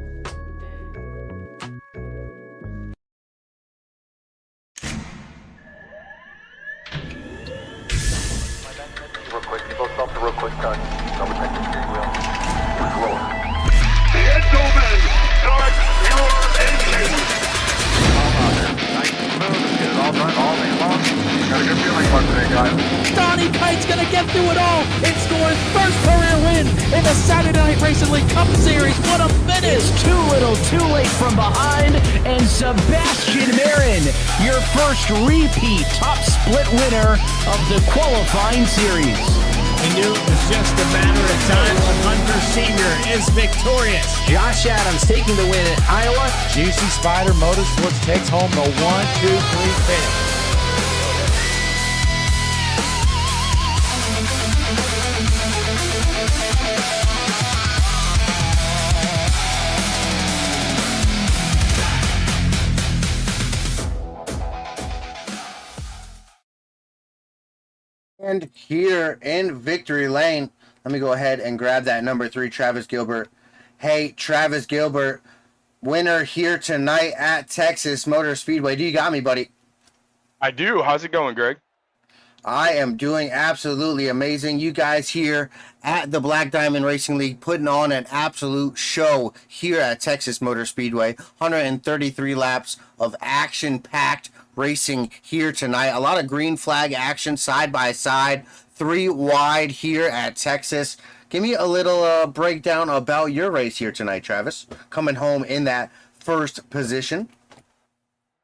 Real quick, you both stop the real quick cut. Double check the steering wheel. Gentlemen, start your engines. Calm out there. Nice and smooth. Let's get it all done all day long. Got a good feeling about today, guys. Donnie Kite's gonna get through it all and score his first career win in the Saturday Night Racing League Cup Series. What a finish! It's too little, too late from behind, and Sebastian Marin, your first repeat top split winner of the qualifying series. We knew it was just a matter of time when Hunter Sr. is victorious. Josh Adams taking the win at Iowa. Juicy Spider Motorsports takes home the 1-2-3 finish. And here in victory lane, let me go ahead and grab that number 3, Travis Gilbert. Hey, Travis Gilbert, winner here tonight at Texas Motor Speedway. Do you got me, buddy? I do. How's it going, Greg? I am doing absolutely amazing. You guys here at the Black Diamond Racing League putting on an absolute show here at Texas Motor Speedway. 133 laps of action-packed racing here tonight. A lot of green flag action side by side. 3 wide here at Texas. Give me a little breakdown about your race here tonight, Travis. Coming home in that first position.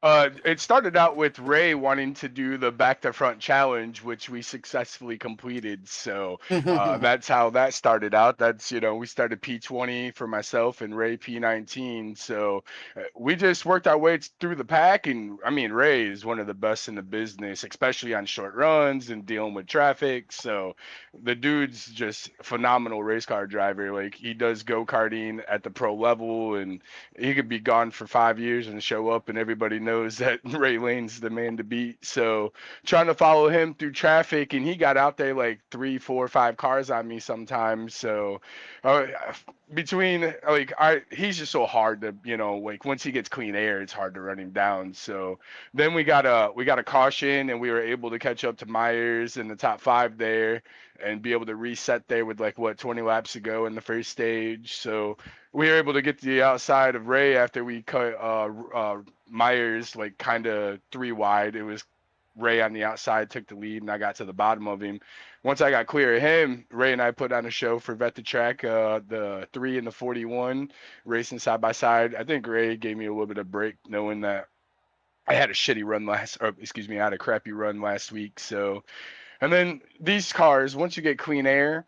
It started out with Ray wanting to do the back to front challenge, which we successfully completed. So that's how that started out. That's, we started P20 for myself and Ray P19. So we just worked our way through the pack. And I mean, Ray is one of the best in the business, especially on short runs and dealing with traffic. So the dude's just a phenomenal race car driver. Like, he does go-karting at the pro level, and he could be gone for 5 years and show up, and everybody knows that Ray Lane's the man to beat. So trying to follow him through traffic, and he got out there like 3, 4, 5 cars on me sometimes. So between he's just so hard to, like, once he gets clean air, it's hard to run him down. So then we got a caution, and we were able to catch up to Myers in the top 5 there and be able to reset there with 20 laps to go in the first stage. So we were able to get to the outside of Ray after we cut Myers kind of 3 wide. It was Ray on the outside took the lead, and I got to the bottom of him. Once I got clear of him, Ray and I put on a show for Vet the Track, the 3 and the 41, racing side by side. I think Ray gave me a little bit of break knowing that I had a shitty run I had a crappy run last week. So, and then these cars, once you get clean air,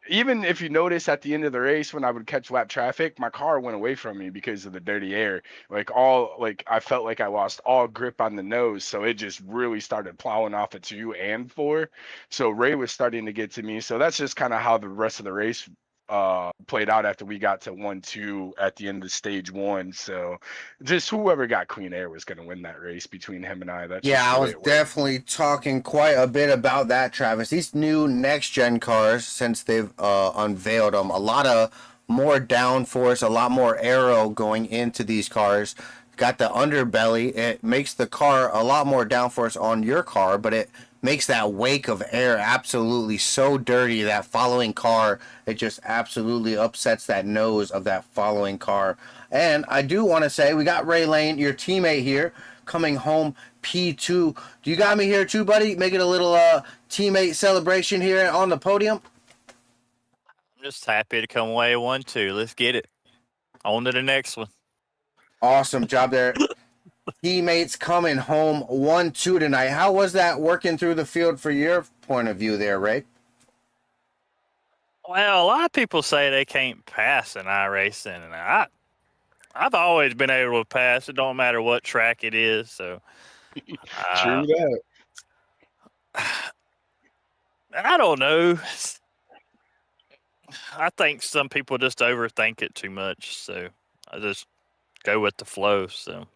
even if you notice at the end of the race when I would catch lap traffic, my car went away from me because of the dirty air. I felt like I lost all grip on the nose, so it just really started plowing off at 2 and 4. So Ray was starting to get to me. So that's just kind of how the rest of the race played out after we got to 1-2 at the end of stage 1. So just whoever got clean air was going to win that race between him and I. I was definitely talking quite a bit about that, Travis. These new next gen cars, since they've unveiled them, a lot of more downforce, a lot more aero going into these cars. Got the underbelly. It makes the car a lot more downforce on your car, but it makes that wake of air absolutely so dirty. That following car, it just absolutely upsets that nose of that following car. And I do want to say, we got Ray Lane, your teammate here, coming home P2. Do you got me here too, buddy? Make it a little teammate celebration here on the podium. I'm just happy to come away 1-2. Let's get it. On to the next one. Awesome job there. Teammates coming home 1-2 tonight. How was that working through the field for your point of view there, Ray? Well, a lot of people say they can't pass in iRacing, and I've always been able to pass. It don't matter what track it is. So true that. I don't know. I think some people just overthink it too much. So I just go with the flow. So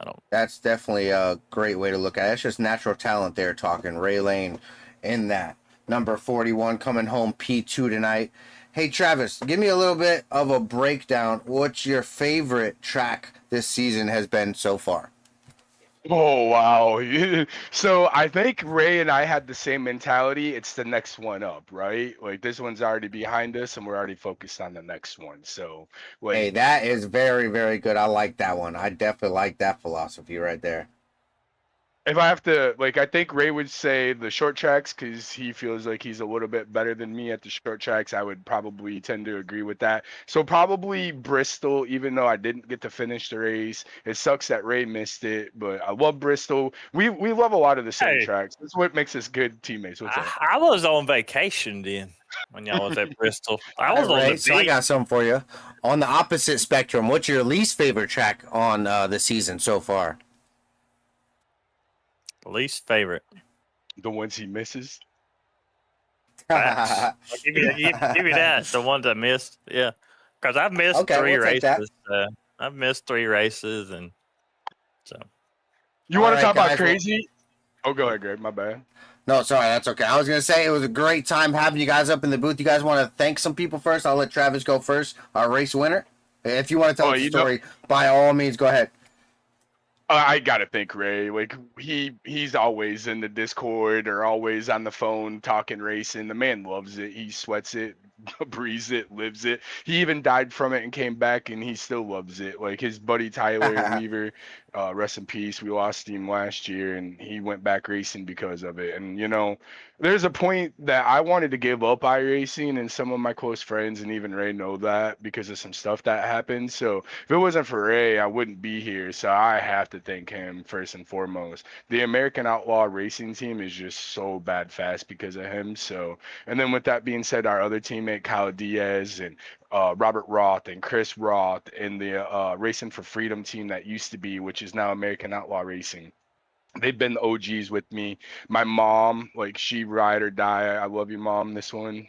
I don't. That's definitely a great way to look at it. It's just natural talent there talking. Ray Lane in that. Number 41 coming home P2 tonight. Hey, Travis, give me a little bit of a breakdown. What's your favorite track this season has been so far? Oh, wow. So I think Ray and I had the same mentality. It's the next one up, right? Like, this one's already behind us, and we're already focused on the next one. So, hey, that is very, very good. I like that one. I definitely like that philosophy right there. If I have to, I think Ray would say the short tracks because he feels like he's a little bit better than me at the short tracks. I would probably tend to agree with that. So probably Bristol, even though I didn't get to finish the race. It sucks that Ray missed it, but I love Bristol. We love a lot of the same tracks. That's what makes us good teammates. What's up? I was on vacation then when y'all was at Bristol. I was on the so I got something for you. On the opposite spectrum, what's your least favorite track on the season so far? Least favorite. The ones he misses. I'll give you that. The ones I missed. Yeah. Because I've missed 3 races. I've missed 3 races. And so. You want to talk about crazy? Oh, go ahead, Greg. My bad. No, sorry. That's okay. I was going to say it was a great time having you guys up in the booth. You guys want to thank some people first? I'll let Travis go first, our race winner. If you want to tell us the story, by all means, go ahead. I gotta thank Ray. He's always in the Discord or always on the phone talking racing. The man loves it. He sweats it breathes it, lives it. He even died from it and came back, and he still loves it. Like his buddy Tyler Weaver, rest in peace. We lost him last year, and he went back racing because of it. And there's a point that I wanted to give up iRacing, and some of my close friends and even Ray know that because of some stuff that happened. So if it wasn't for Ray, I wouldn't be here. So I have to thank him first and foremost. The American Outlaw Racing team is just so bad fast because of him. So, and then with that being said, our other teammate Kyle Diaz and Robert Roth and Chris Roth and the Racing for Freedom team that used to be, which is now American Outlaw Racing. They've been the OGs with me. My mom, like, she ride or die. I love you, Mom. This one,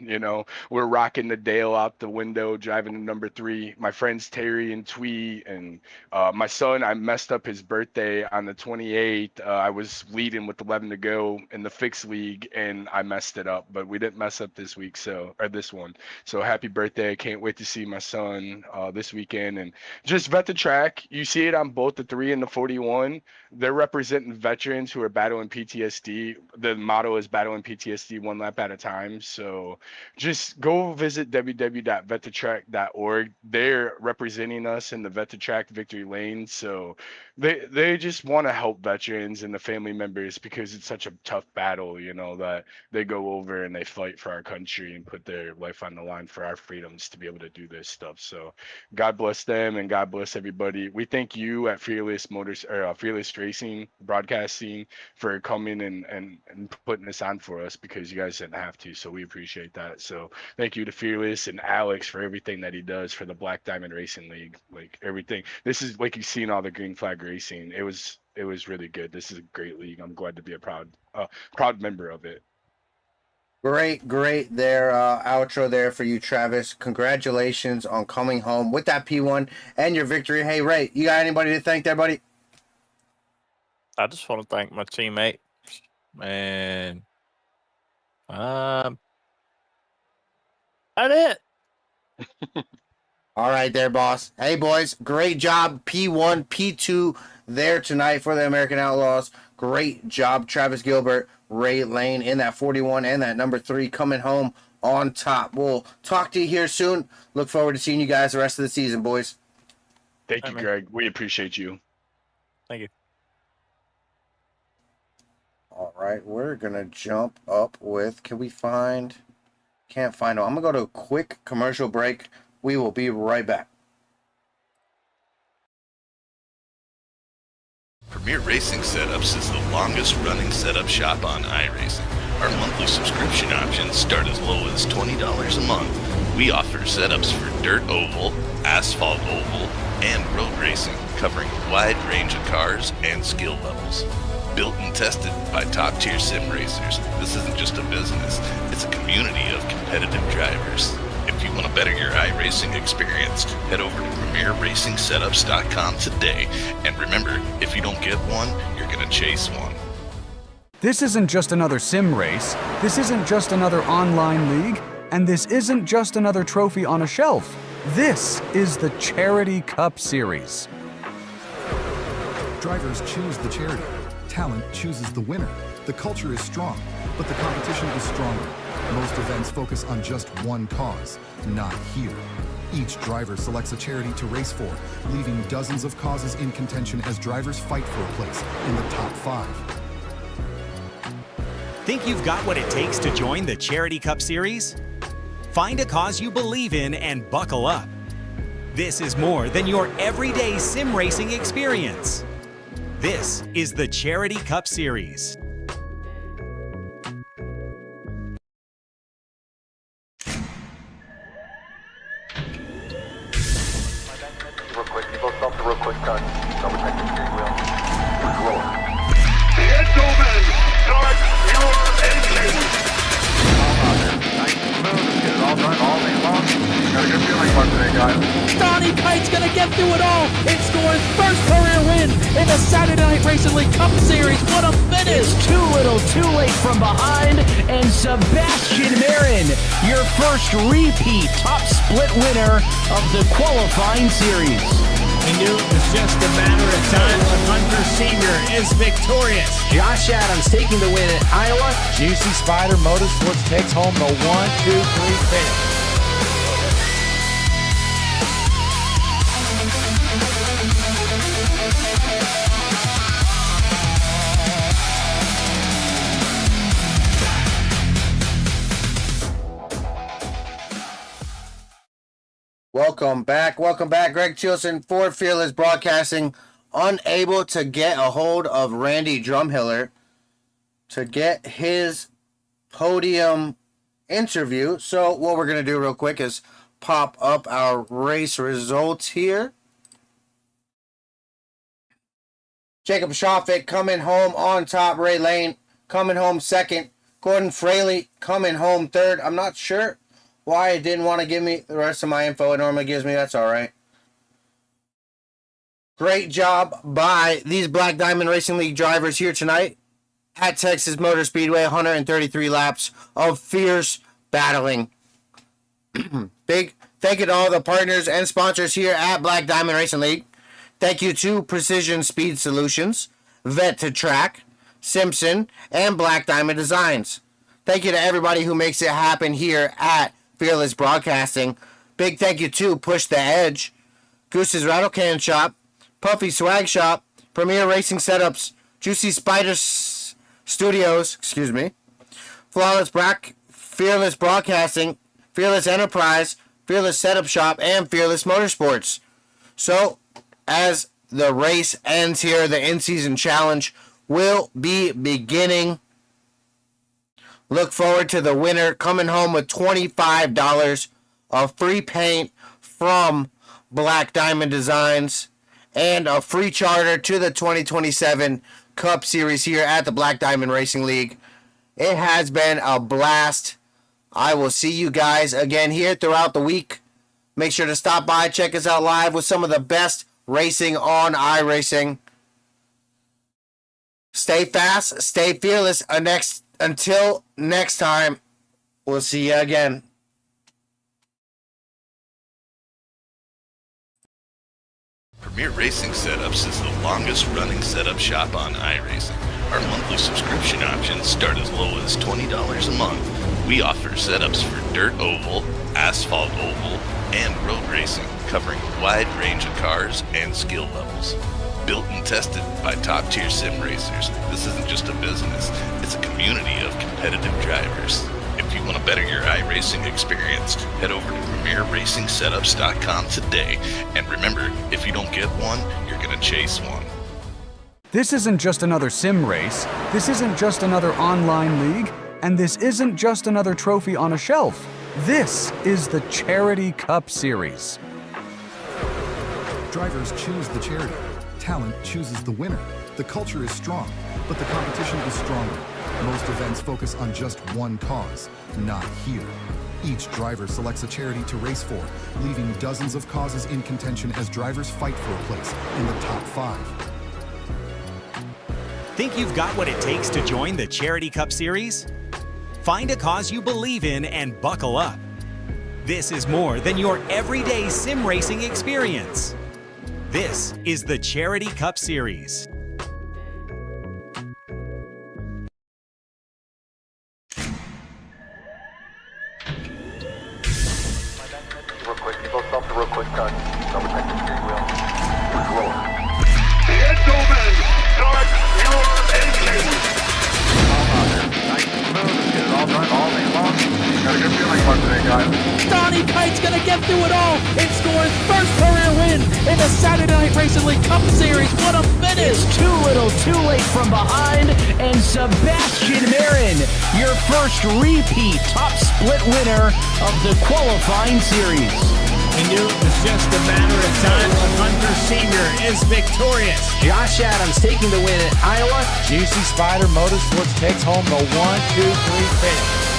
we're rocking the Dale out the window, driving to number 3. My friends Terry and Twee and my son, I messed up his birthday on the 28th. I was leading with 11 to go in the fixed league, and I messed it up. But we didn't mess up this one. So happy birthday! I can't wait to see my son this weekend. And just vet the track. You see it on both the 3 and the 41. They're representing veterans who are battling PTSD. The motto is battling PTSD one lap at a time. So just go visit www.vetthetrack.org. They're representing us in the Vet the Track victory lane. So they just want to help veterans and the family members because it's such a tough battle, that they go over and they fight for our country and put their life on the line for our freedoms to be able to do this stuff. So God bless them and God bless everybody. We thank you at Fearless Racing Broadcasting for coming and putting this on for us because you guys didn't have to. So we appreciate that. So thank you to Fearless and Alex for everything that he does for the Black Diamond Racing League. Like everything. This is like you've seen all the green flag racing. It was really good. This is a great league. I'm glad to be a proud member of it. Great there, outro there for you, Travis. Congratulations on coming home with that P1 and your victory. Hey, Ray, you got anybody to thank there, buddy? I just want to thank my teammates, and that's it. All right there, boss. Hey, boys, great job. P1, P2 there tonight for the American Outlaws. Great job, Travis Gilbert, Ray Lane in that 41 and that number 3 coming home on top. We'll talk to you here soon. Look forward to seeing you guys the rest of the season, boys. Thank you, Greg. We appreciate you. Thank you. All right, we're going to jump up with, can't find them. I'm going to go to a quick commercial break. We will be right back. Premier Racing Setups is the longest running setup shop on iRacing. Our monthly subscription options start as low as $20 a month. We offer setups for dirt oval, asphalt oval, and road racing, covering a wide range of cars and skill levels. Built and tested by top-tier sim racers, this isn't just a business, it's a community of competitive drivers. If you want to better your iRacing experience, head over to PremierRacingSetups.com today. And remember, if you don't get one, you're going to chase one. This isn't just another sim race, this isn't just another online league, and this isn't just another trophy on a shelf. This is the Charity Cup Series. Drivers choose the charity. Talent chooses the winner. The culture is strong, but the competition is stronger. Most events focus on just one cause, not here. Each driver selects a charity to race for, leaving dozens of causes in contention as drivers fight for a place in the top 5. Think you've got what it takes to join the Charity Cup Series? Find a cause you believe in and buckle up. This is more than your everyday sim racing experience. This is the Charity Cup Series. Real quick, cut. Double check the steering wheel. Gentlemen, start your engines. Nice and smooth. Get it all done all day long. Got a good feeling about today, guys. Donnie Kite's going to get through it all and score his first career win in the Saturday Night Racing League Cup Series. What a finish! It's too little, too late from behind, and Sebastian Marin, your first repeat top split winner of the qualifying series. We knew it was just a matter of time. Hunter Sr. is victorious. Josh Adams taking the win at Iowa. Juicy Spider Motorsports takes home the 1-2-3 finish. Welcome back. Greg Tilson for Fearless Broadcasting, unable to get a hold of Randy Drumhiller to get his podium interview. So what we're going to do real quick is pop up our race results here. Jacob Shoffick coming home on top. Ray Lane coming home second. Gordon Fraley coming home third. I'm not sure why it didn't want to give me the rest of my info it normally gives me. That's all right. Great job by these Black Diamond Racing League drivers here tonight at Texas Motor Speedway. 133 laps of fierce battling. Big thank you to all the partners and sponsors here at Black Diamond Racing League. Thank you to Precision Speed Solutions, Vet to Track, Simpson, and Black Diamond Designs. Thank you to everybody who makes it happen here at Fearless Broadcasting. Big thank you to Push the Edge, Goose's Rattle Can Shop, Puffy Swag Shop, Premier Racing Setups, Juicy Spider Studios, Fearless Broadcasting, Fearless Enterprise, Fearless Setup Shop, and Fearless Motorsports. So, as the race ends here, the in-season challenge will be beginning. Look forward to the winner coming home with $25 of free paint from Black Diamond Designs and a free charter to the 2027 Cup Series here at the Black Diamond Racing League. It has been a blast. I will see you guys again here throughout the week. Make sure to stop by, check us out live with some of the best racing on iRacing. Stay fast, stay fearless. Until next time, we'll see you again. Premier Racing Setups is the longest running setup shop on iRacing. Our monthly subscription options start as low as $20 a month. We offer setups for dirt oval, asphalt oval, and road racing, covering a wide range of cars and skill levels. Built and tested by top-tier sim racers, this isn't just a business, it's a community of competitive drivers. If you want to better your iRacing experience, head over to PremierRacingSetups.com today. And remember, if you don't get one, you're going to chase one. This isn't just another sim race, this isn't just another online league, and this isn't just another trophy on a shelf. This is the Charity Cup Series. Drivers choose the charity. Talent chooses the winner. The culture is strong, but the competition is stronger. Most events focus on just one cause, not here. Each driver selects a charity to race for, leaving dozens of causes in contention as drivers fight for a place in the top 5. Think you've got what it takes to join the Charity Cup Series? Find a cause you believe in and buckle up. This is more than your everyday sim racing experience. This is the Charity Cup Series. Real quick, you both stop real quick, cut. Double check the steering wheel. Gentlemen, start your engines. Calm out there. Nice and smooth. Let's get it all done all day long. Got a good feeling about today, guys. Donnie Kite's gonna get through it all and score his first career win in the Saturday Night Racing League Cup Series. What a finish! It's too little, too late from behind, and Sebastian Marin, your first repeat top split winner of the qualifying series. We knew it was just a matter of time. Hunter Sr. is victorious. Josh Adams taking the win at Iowa. Juicy Spider Motorsports takes home the 1-2-3 finish.